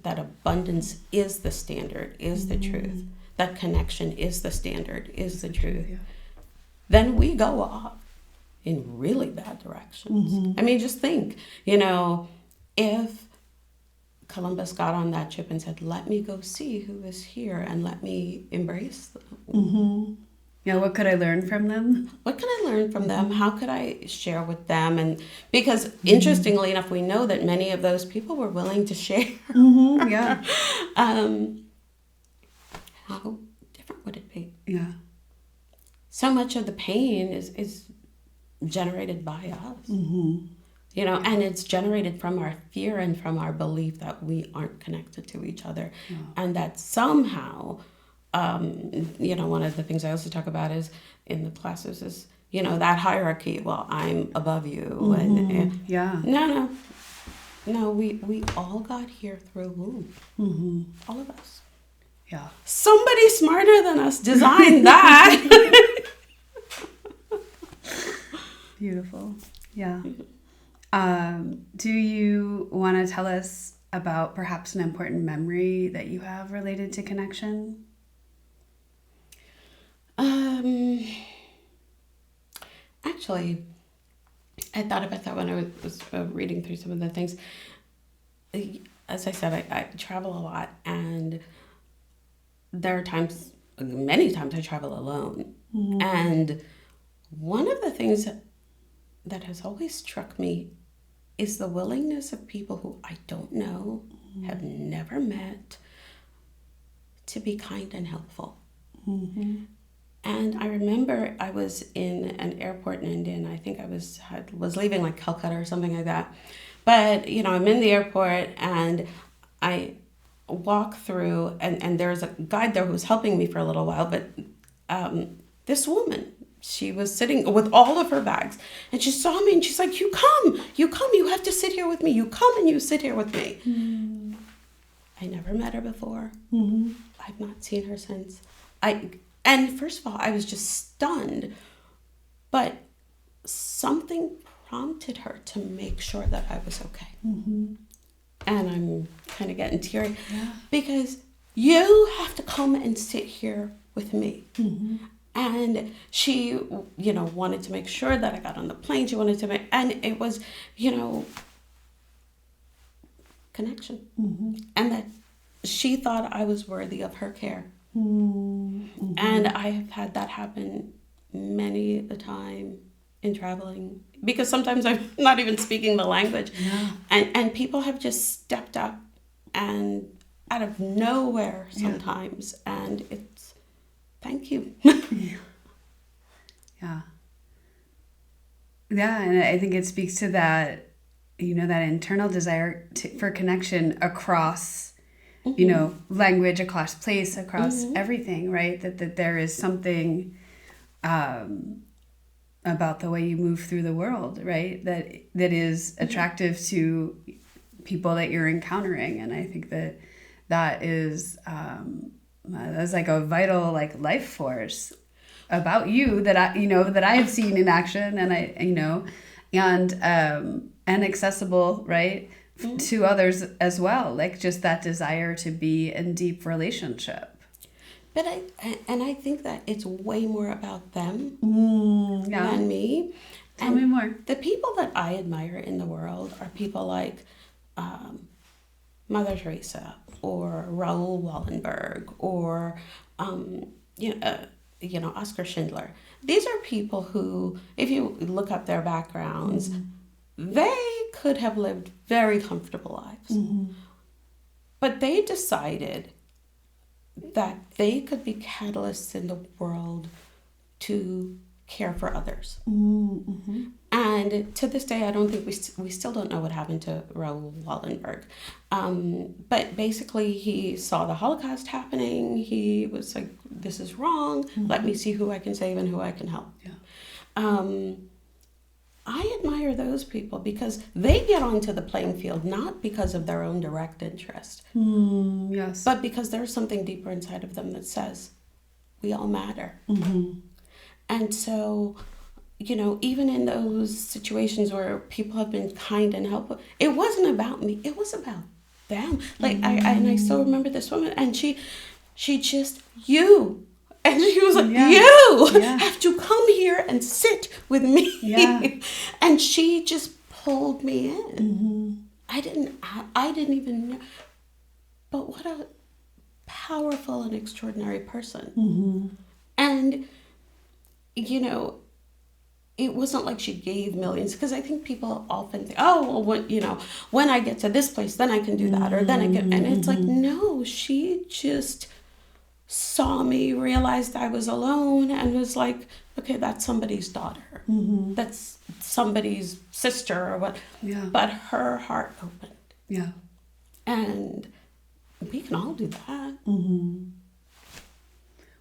B: abundance is the standard, is the truth, that connection is the standard, is the truth, then we go off in really bad directions. I mean, just think, if Columbus got on that ship and said, let me go see who is here and let me embrace them.
A: Yeah, what could I learn from them?
B: What can I learn from them? How could I share with them? And because interestingly enough, we know that many of those people were willing to share.
A: Yeah.
B: How different would it be?
A: Yeah.
B: So much of the pain is generated by us. And it's generated from our fear and from our belief that we aren't connected to each other. And that somehow, one of the things I also talk about is in the classes is, that hierarchy. Well, I'm above you. And No, we all got here through womb. All of us.
A: Yeah.
B: Somebody smarter than us designed that.
A: Beautiful. Yeah. Do you want to tell us about perhaps an important memory that you have related to connection?
B: Actually, I thought about that when I was reading through some of the things. As I said, I travel a lot, and there are many times I travel alone. And one of the things that has always struck me is the willingness of people who I don't know, have never met, to be kind and helpful. And I remember I was in an airport in India, and I think I was leaving like Calcutta or something like that. But, I'm in the airport, and I walk through, and there's a guide there who was helping me for a little while, but this woman, she was sitting with all of her bags, and she saw me, and she's like, you come, you have to sit here with me. You come and you sit here with me. I never met her before. I've not seen her since. And first of all, I was just stunned, but something prompted her to make sure that I was okay. And I'm kind of getting teary because you have to come and sit here with me. And she, wanted to make sure that I got on the plane. She wanted to and it was, connection. And that she thought I was worthy of her care. And I have had that happen many a time in traveling, because sometimes I'm not even speaking the language. And people have just stepped up and out of nowhere sometimes. And it's, thank you.
A: Yeah, and I think it speaks to that, that internal desire for connection across, language, across place, across everything, right? That there is something about the way you move through the world, right? That is attractive to people that you're encountering. And I think that is that's like a vital life force about you that I have seen in action, and and accessible, right, to others as well. Like just that desire to be in deep relationship.
B: But I think that it's way more about them than me.
A: Tell me more.
B: The people that I admire in the world are people like Mother Teresa or Raoul Wallenberg or Oscar Schindler. These are people who, if you look up their backgrounds, they could have lived very comfortable lives. But they decided that they could be catalysts in the world to care for others.
A: Mm-hmm.
B: And to this day, I don't think we still don't know what happened to Raoul Wallenberg. But basically, he saw the Holocaust happening. He was like, this is wrong.
A: Mm-hmm.
B: Let me see who I can save and who I can help.
A: Yeah.
B: I admire those people because they get onto the playing field not because of their own direct interest,
A: Yes.
B: but because there's something deeper inside of them that says, we all matter.
A: Mm-hmm.
B: And so, you know, even in those situations where people have been kind and helpful, it wasn't about me. It was about them. Like, I still remember this woman, and she just, you. And she was like, you have to come here and sit with me.
A: Yeah.
B: And she just pulled me in.
A: Mm-hmm.
B: I didn't even know. But what a powerful and extraordinary person.
A: Mm-hmm.
B: And, you know, it wasn't like she gave millions, because I think people often think, oh, well, when I get to this place, then I can do that, or then I can, and it's like, no, she just saw me, realized I was alone, and was like, okay, that's somebody's daughter.
A: Mm-hmm.
B: That's somebody's sister or what.
A: Yeah.
B: But her heart opened.
A: Yeah.
B: And we can all do that.
A: Mm-hmm.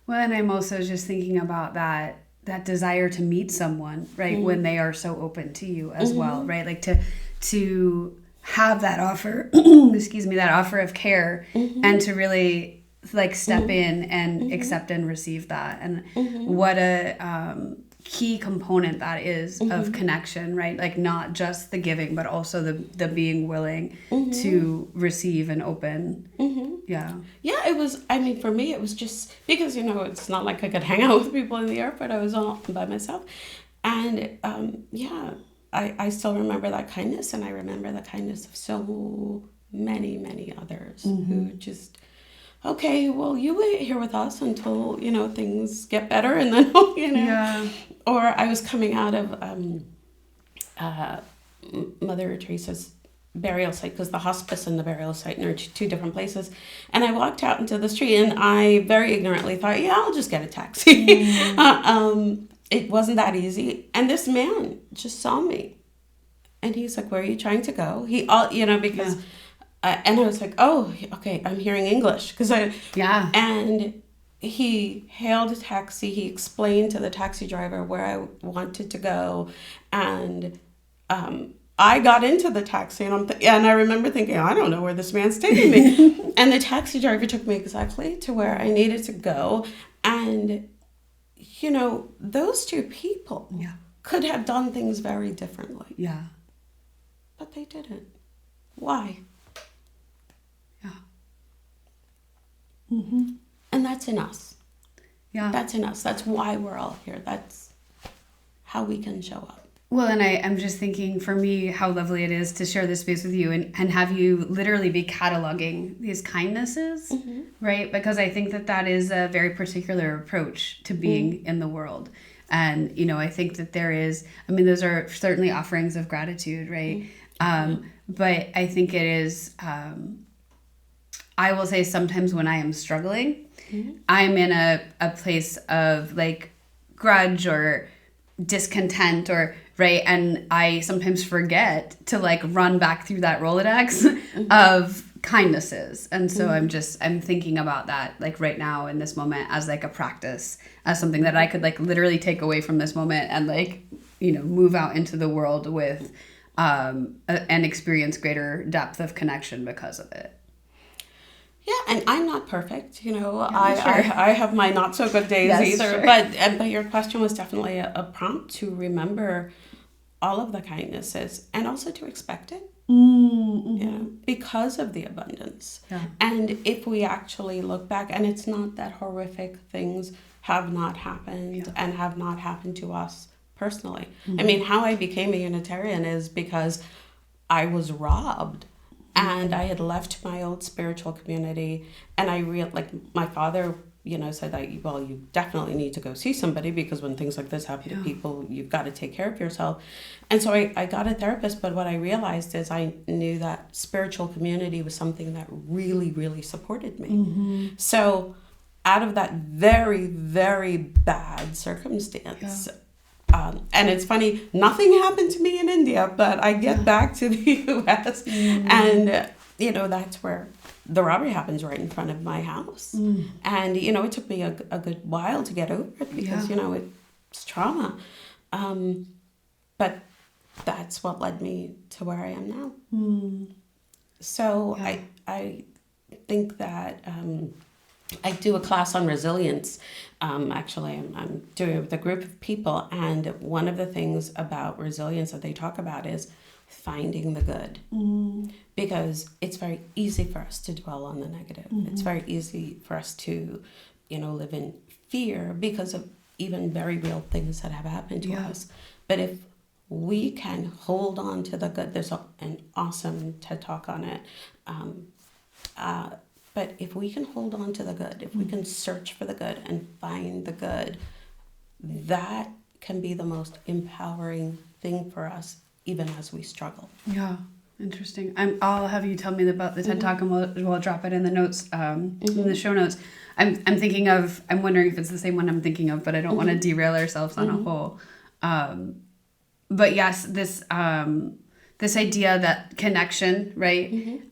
A: Well, and I'm also just thinking about that desire to meet someone, right? When they are so open to you as well, right? Like to have that offer, that offer of care, and to really like step in and accept and receive that. And what a key component that is of connection, right? Like not just the giving, but also the being willing to receive and open. Yeah.
B: Yeah, it was, I mean, for me, it was just because, it's not like I could hang out with people in the airport. I was all by myself. And I still remember that kindness, and I remember the kindness of so many, many others who just, okay, well, you wait here with us until, things get better, and then,
A: Yeah.
B: Or I was coming out of Mother Teresa's burial site, because the hospice and the burial site are two different places, and I walked out into the street, and I very ignorantly thought, I'll just get a taxi. It wasn't that easy, and this man just saw me, and he's like, where are you trying to go? Because and I was like, oh, okay, I'm hearing English, and he hailed a taxi. He explained to the taxi driver where I wanted to go, and I got into the taxi, and I remember thinking, I don't know where this man's taking me. And the taxi driver took me exactly to where I needed to go. And, those two people could have done things very differently.
A: Yeah.
B: But they didn't. Why?
A: Yeah. Mm-hmm.
B: And that's in us.
A: Yeah.
B: That's in us. That's why we're all here. That's how we can show up.
A: Well, and I'm just thinking, for me, how lovely it is to share this space with you and have you literally be cataloging these kindnesses, right? Because I think that is a very particular approach to being in the world. And, I think that those are certainly offerings of gratitude, right? But I think it is, I will say sometimes when I am struggling, I'm in a place of like grudge or discontent right, and I sometimes forget to like run back through that Rolodex of kindnesses, and so I'm thinking about that like right now in this moment as like a practice, as something that I could like literally take away from this moment and like move out into the world with and experience greater depth of connection because of it.
B: Yeah, and I'm not perfect,
A: I
B: have my not so good days either. Sure. But your question was definitely a prompt to remember all of the kindnesses and also to expect it. Because of the abundance. Yeah. And if we actually look back, and it's not that horrific things have not happened and have not happened to us personally. I mean, how I became a Unitarian is because I was robbed. And I had left my old spiritual community, and my father, said that, well, you definitely need to go see somebody, because when things like this happen to people, you've got to take care of yourself. And so I got a therapist, but what I realized is I knew that spiritual community was something that really, really supported me. So out of that very, very bad circumstance. And it's funny, nothing happened to me in India, but I get back to the US and, that's where the robbery happens right in front of my house. And, it took me a good while to get over it because, it's trauma. But that's what led me to where I am now. So I think that I do a class on resilience. Actually, I'm doing it with a group of people. And one of the things about resilience that they talk about is finding the good. Because it's very easy for us to dwell on the negative. It's very easy for us to, live in fear because of even very real things that have happened to us. But if we can hold on to the good, there's an awesome TED Talk on it. But if we can hold on to the good, if we can search for the good and find the good, that can be the most empowering thing for us, even as we struggle.
A: Yeah, interesting. I'll have you tell me about the TED Talk, and we'll drop it in the notes, in the show notes. I'm wondering if it's the same one I'm thinking of, but I don't want to derail ourselves on a whole. But yes, this idea that connection, right?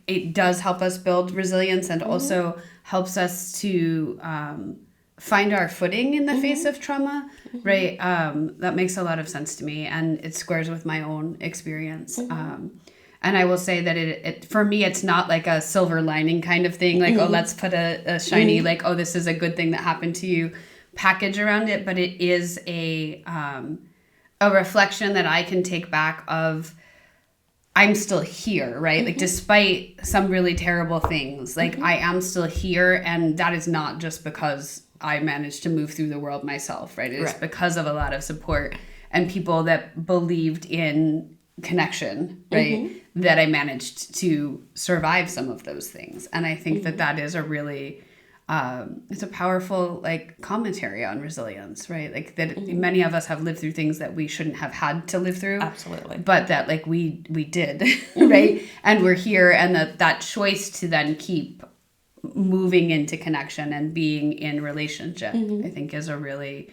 A: It does help us build resilience and also helps us to find our footing in the face of trauma, right? That makes a lot of sense to me, and it squares with my own experience. And I will say that it for me, it's not like a silver lining kind of thing, like, oh, let's put a shiny, like, oh, this is a good thing that happened to you package around it, but it is a reflection that I can take back of, I'm still here, right? Like, despite some really terrible things, like, I am still here. And that is not just because I managed to move through the world myself, right? It is because of a lot of support and people that believed in connection, right? That I managed to survive some of those things. And I think that is a really, it's a powerful, like, commentary on resilience, right? Like, that many of us have lived through things that we shouldn't have had to live through.
B: Absolutely.
A: But that, like, we did, right? And we're here, and that choice to then keep moving into connection and being in relationship, I think, is a really,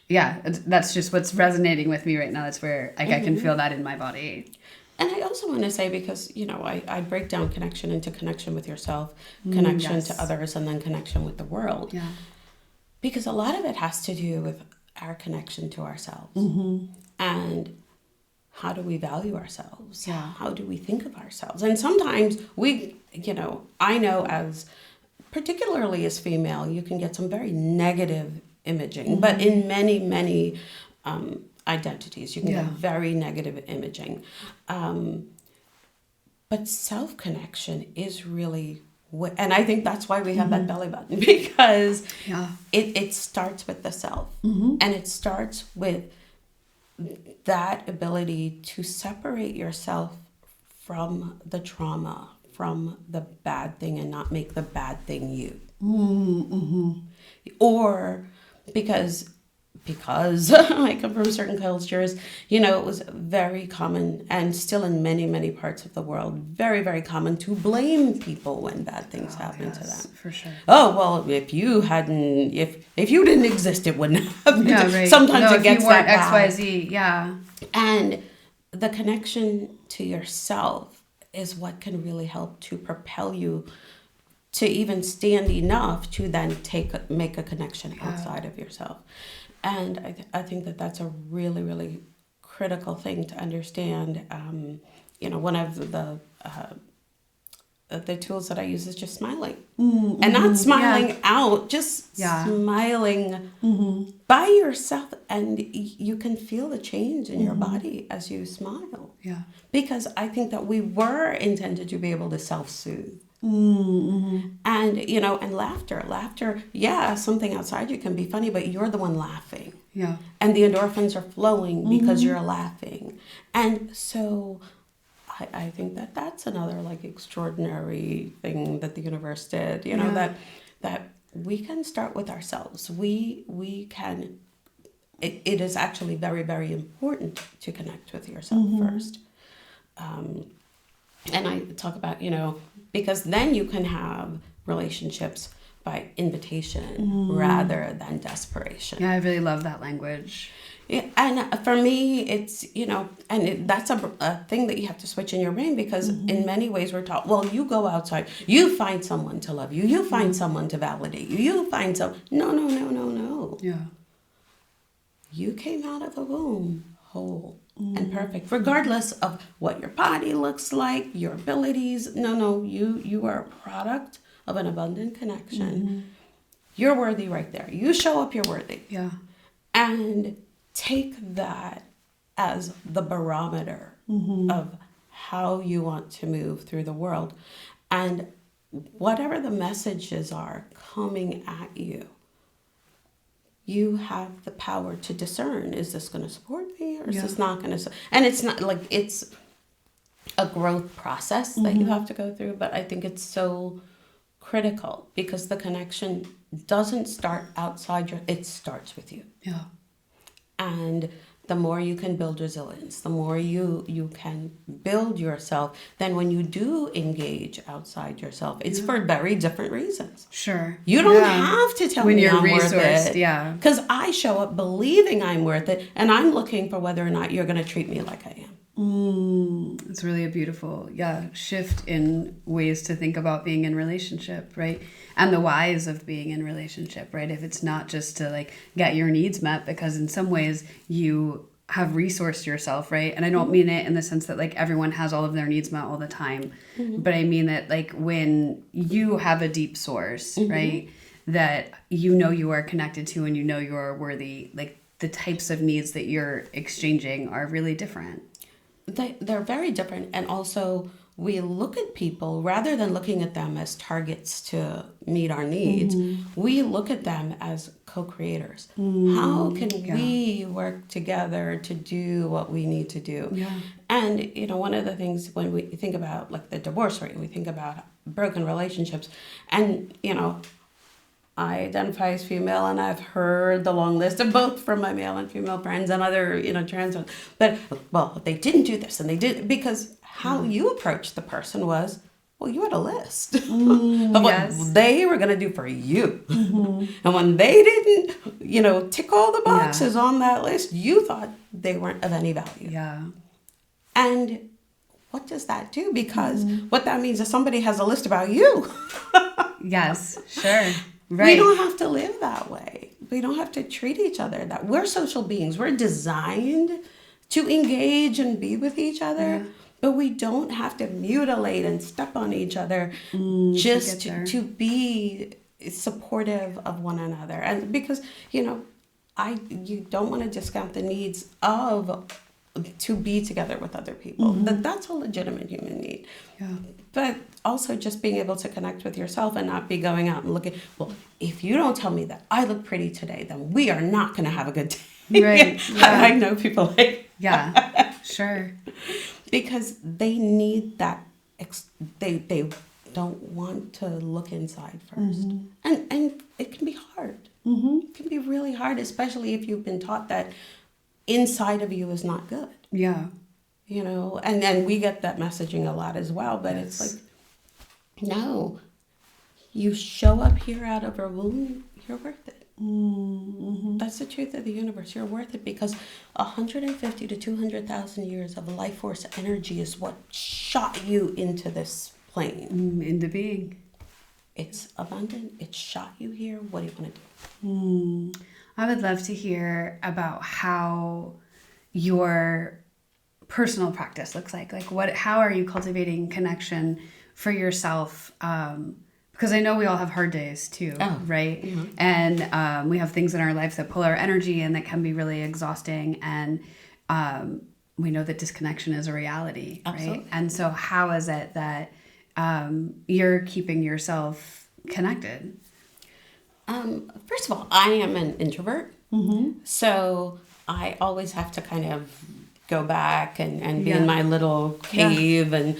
A: that's just what's resonating with me right now. That's where, like, I can feel that in my body.
B: And I also want to say, because, I break down connection into connection with yourself, connection to others, and then connection with the world. Yeah. Because a lot of it has to do with our connection to ourselves. And how do we value ourselves? Yeah. How do we think of ourselves? And sometimes we, I know particularly as female, you can get some very negative imaging, but in many, many identities, you can get very negative imaging. But self-connection is really, and I think that's why we have that belly button, because it starts with the self. And it starts with that ability to separate yourself from the trauma, from the bad thing, and not make the bad thing you. Or because I come from certain cultures, it was very common, and still in many, many parts of the world, very, very common to blame people when bad things happen to them.
A: For sure.
B: Oh, well, if you didn't exist, it wouldn't happen. Yeah, right. Sometimes it gets that bad.
A: XYZ, yeah.
B: And the connection to yourself is what can really help to propel you to even stand enough to then make a connection outside of yourself. And I think that that's a really, really critical thing to understand. One of the tools that I use is just smiling. And not smiling out, just smiling by yourself. And you can feel the change in your body as you smile. Yeah. Because I think that we were intended to be able to self-soothe. And, and laughter, something outside you can be funny, but you're the one laughing. Yeah. And the endorphins are flowing because you're laughing. And so I think that that's another, like, extraordinary thing that the universe did, that we can start with ourselves. We can, it is actually very, very important to connect with yourself first. And I talk about, because then you can have relationships by invitation rather than desperation.
A: Yeah, I really love that language.
B: Yeah, and for me, it's, that's a thing that you have to switch in your brain, because in many ways we're taught, well, you go outside, you find someone to love you, you find someone to validate you, you find some, no.
A: Yeah.
B: You came out of the womb whole and perfect, regardless of what your body looks like, your abilities. No, you are a product of an abundant connection. You're worthy right there. You show up, you're worthy.
A: Yeah.
B: And take that as the barometer of how you want to move through the world. And whatever the messages are coming at you, you have the power to discern, is this going to support me, or is this not going to? And it's not like it's a growth process that you have to go through, but I think it's so critical, because the connection doesn't start outside it starts with you.
A: Yeah.
B: And the more you can build resilience, the more you can build yourself, then when you do engage outside yourself, it's for very different reasons.
A: Sure.
B: You don't have to tell
A: when
B: me
A: you're
B: I'm worth
A: resourced,
B: it.
A: yeah.
B: Because I show up believing I'm worth it, and I'm looking for whether or not you're going to treat me like I am.
A: It's really a beautiful, shift in ways to think about being in relationship, right? And the whys of being in relationship, right? If it's not just to like get your needs met, because in some ways you have resourced yourself, right? And I don't mean it in the sense that like everyone has all of their needs met all the time, but I mean that like when you have a deep source, right? That you are connected to, and you are worthy, like the types of needs that you're exchanging are really different.
B: They're very different. And also, we look at people, rather than looking at them as targets to meet our needs, we look at them as co-creators. How can we work together to do what we need to do?
A: Yeah.
B: And, one of the things when we think about like the divorce rate, we think about broken relationships, and, I identify as female, and I've heard the long list of both from my male and female friends and other, trans ones. But, well, they didn't do this, and they did, because how you approached the person was, well, you had a list of what they were going to do for you. And when they didn't, tick all the boxes on that list, you thought they weren't of any value.
A: Yeah.
B: And what does that do? Because what that means is somebody has a list about you.
A: Yes, sure. Right.
B: We don't have to live that way. We don't have to treat each other that. We're social beings. We're designed to engage and be with each other, but we don't have to mutilate and step on each other just to be supportive of one another. And because, you don't want to discount the needs to be together with other people. That's a legitimate human need. Yeah. But also just being able to connect with yourself and not be going out and looking, well, if you don't tell me that I look pretty today, then we are not going to have a good day.
A: Right. Yeah.
B: I know people like
A: sure.
B: Because they need that, they don't want to look inside first. And it can be hard. It can be really hard, especially if you've been taught that inside of you is not good.
A: Yeah.
B: And then we get that messaging a lot as well, but it's like, no, you show up here out of a womb, you're worth it. That's the truth of the universe. You're worth it, because 150 to 200,000 years of life force energy is what shot you into this plane.
A: Into being.
B: It's abundant. It shot you here. What do you want to do?
A: I would love to hear about how your personal practice looks like. Like how are you cultivating connection for yourself? Because I know we all have hard days too, right? Mm-hmm. And we have things in our lives that pull our energy and that can be really exhausting. And we know that disconnection is a reality,
B: Absolutely.
A: Right? And so how is it that you're keeping yourself connected?
B: First of all, I am an introvert. So I always have to kind of go back and be in my little cave. And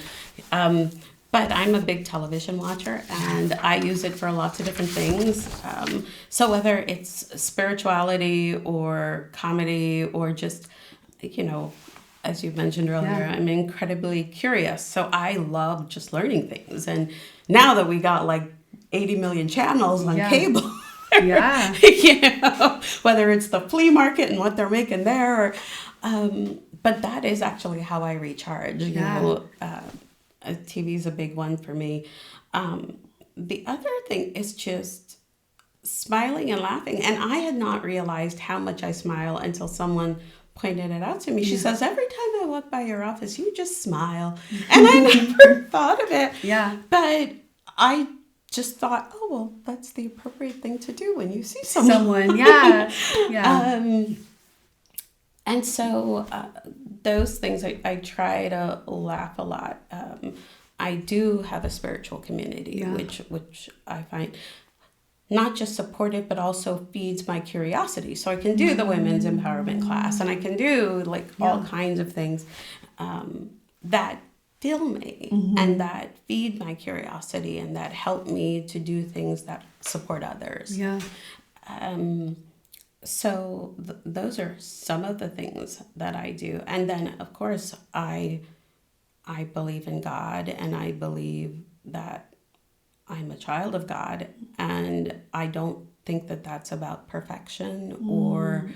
B: but I'm a big television watcher, and I use it for lots of different things. So whether it's spirituality or comedy or just, as you mentioned earlier, I'm incredibly curious. So I love just learning things. And now that we got like 80 million channels on
A: Yeah.
B: cable.
A: Yeah.
B: You know, whether it's the flea market and what they're making there, or, but that is actually how I recharge. You
A: Yeah.
B: know, TV is a big one for me. The other thing is just smiling and laughing. And I had not realized how much I smile until someone pointed it out to me. She says, every time I walk by your office, you just smile. And I never thought of it.
A: Yeah.
B: But I just thought, oh, well, that's the appropriate thing to do when you see someone.
A: Yeah. Yeah.
B: And so those things, I try to laugh a lot. I do have a spiritual community, which I find not just supportive, but also feeds my curiosity. So I can do the women's empowerment class, and I can do like all kinds of things that fill me and that feed my curiosity and that help me to do things that support others.
A: Yeah.
B: So those are some of the things that I do. And then, of course, I believe in God, and I believe that I'm a child of God, and I don't think that that's about perfection or,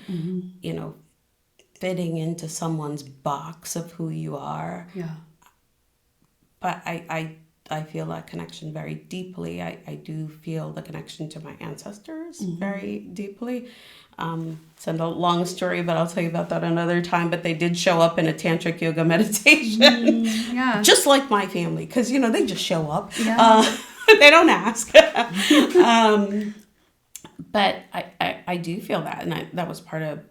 B: you know, fitting into someone's box of who you are.
A: Yeah.
B: But I feel that connection very deeply. I do feel the connection to my ancestors very deeply. It's a long story, but I'll tell you about that another time. But they did show up in a tantric yoga meditation, just like my family, because, you know, they just show up. Yeah. They don't ask. But I do feel that, and that was part of,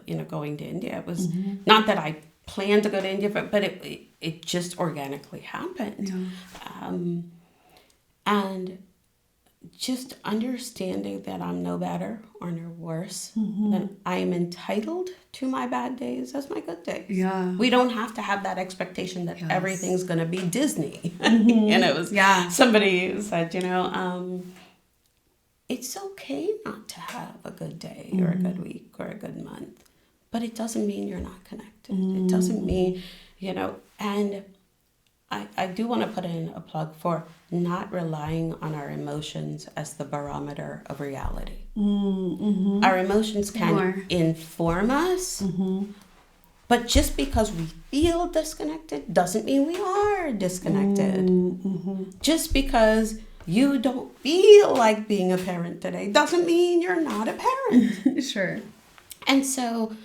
B: you know, going to India. It was not that I planned to go to India, but it just organically happened. Yeah. And just understanding that I'm no better or no worse, that I am entitled to my bad days as my good days.
A: Yeah.
B: We don't have to have that expectation that everything's going to be Disney. And it was somebody said, you know, it's okay not to have a good day or a good week or a good month, but it doesn't mean you're not connected. It doesn't mean, you know, and I do want to put in a plug for not relying on our emotions as the barometer of reality. Our emotions can inform us, but just because we feel disconnected doesn't mean we are disconnected. Just because you don't feel like being a parent today doesn't mean you're not a parent.
A: Sure.
B: And so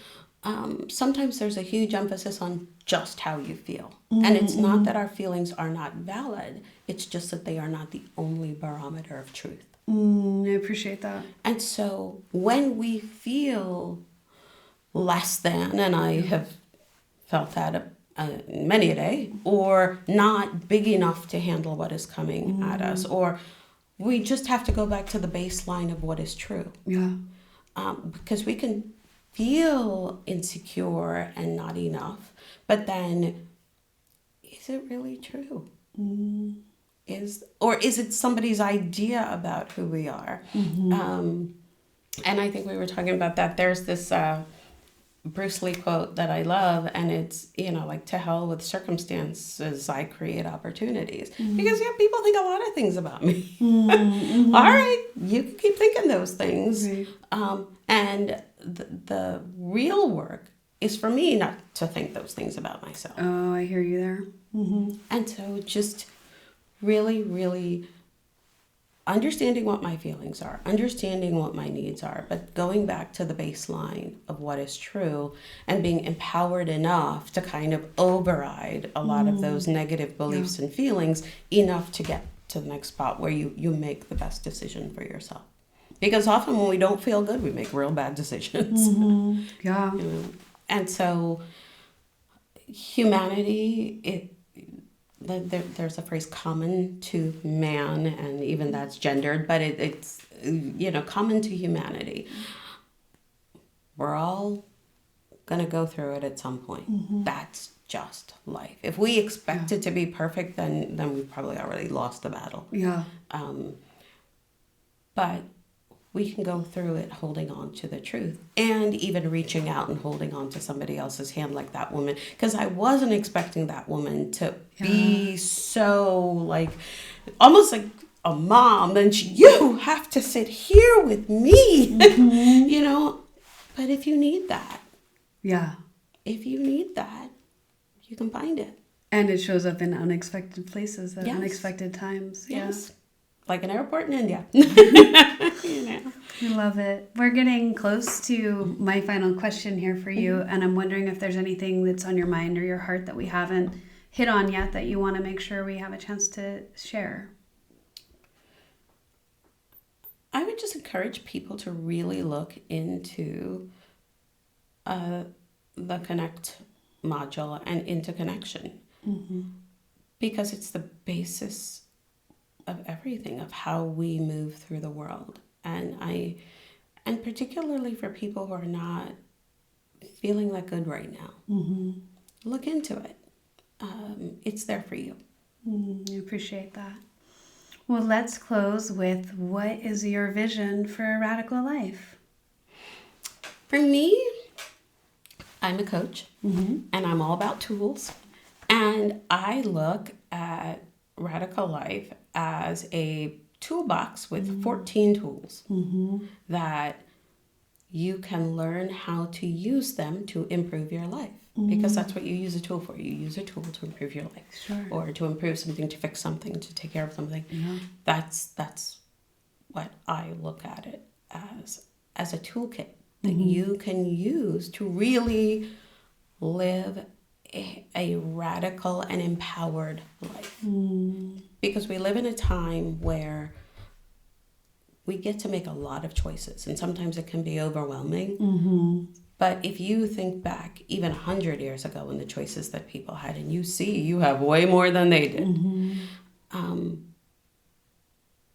B: sometimes there's a huge emphasis on just how you feel. And it's not that our feelings are not valid. It's just that they are not the only barometer of truth.
A: I appreciate that.
B: And so when we feel less than, and I have felt that many a day, or not big enough to handle what is coming at us, or we just have to go back to the baseline of what is true. Yeah. Because we can feel insecure and not enough, but then is it really true? Is it somebody's idea about who we are? And I think we were talking about that. There's this Bruce Lee quote that I love, and it's, you know, like, to hell with circumstances, I create opportunities. Because people think a lot of things about me. All right, you can keep thinking those things. And the real work is for me not to think those things about myself.
A: Oh, I hear you there.
B: And so just really, really understanding what my feelings are, understanding what my needs are, but going back to the baseline of what is true and being empowered enough to kind of override a lot of those negative beliefs and feelings enough to get to the next spot where you make the best decision for yourself. Because often when we don't feel good, we make real bad decisions.
A: Yeah.
B: You know? And so humanity, there's a phrase common to man, and even that's gendered, but it's, you know, common to humanity. We're all going to go through it at some point. That's just life. If we expect it to be perfect, then we've probably already lost the battle. Yeah. But we can go through it holding on to the truth, and even reaching out and holding on to somebody else's hand, like that woman, because I wasn't expecting that woman to be so, like, almost like a mom, then you have to sit here with me, you know. But if you need that, if you need that, you can find it.
A: And it shows up in unexpected places at
B: Yes.
A: unexpected times.
B: Yes. Like an airport in India. You know.
A: I love it. We're getting close to my final question here for you. And I'm wondering if there's anything that's on your mind or your heart that we haven't hit on yet that you want to make sure we have a chance to share.
B: I would just encourage people to really look into the Connect module and into connection. Because it's the basis of everything, of how we move through the world. And particularly for people who are not feeling that good right now, look into it. It's there for you.
A: I appreciate that. Well, let's close with, what is your vision for a radical life?
B: For me, I'm a coach, and I'm all about tools. And I look at Radikal Life as a toolbox with 14 tools that you can learn how to use them to improve your life. Because that's what you use a tool for. You use a tool to improve your life.
A: Sure.
B: Or to improve something, to fix something, to take care of something. That's what I look at it as a toolkit that you can use to really live a radical and empowered life. Because we live in a time where we get to make a lot of choices, and sometimes it can be overwhelming. But if you think back even 100 years ago and the choices that people had, and you see you have way more than they did,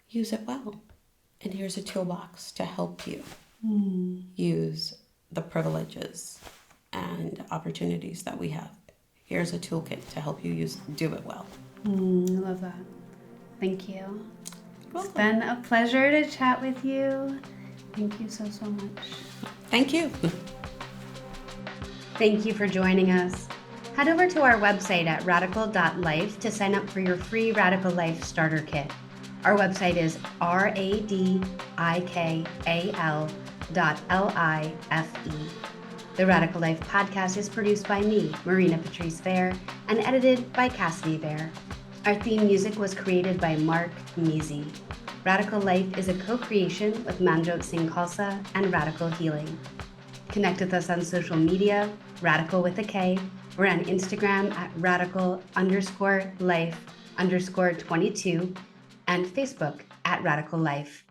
B: use it well. And here's a toolbox to help you use the privileges and opportunities that we have. Here's a toolkit to help you do it well.
A: I love that. Thank you. It's been a pleasure to chat with you. Thank you so much.
B: Thank you.
A: Thank you for joining us. Head over to our website at radikal.life to sign up for your free Radikal Life Starter Kit. Our website is radikal.life. The Radikal Life podcast is produced by me, Marina Patrice Vare, and edited by Cassidy Vare. Our theme music was created by MeeZy. Radikal Life is a co-creation with Manjot Singh Khalsa and Radikal Healing. Connect with us on social media, Radikal with a K. We're on Instagram at radikal_life_22 and Facebook at Radikal Life.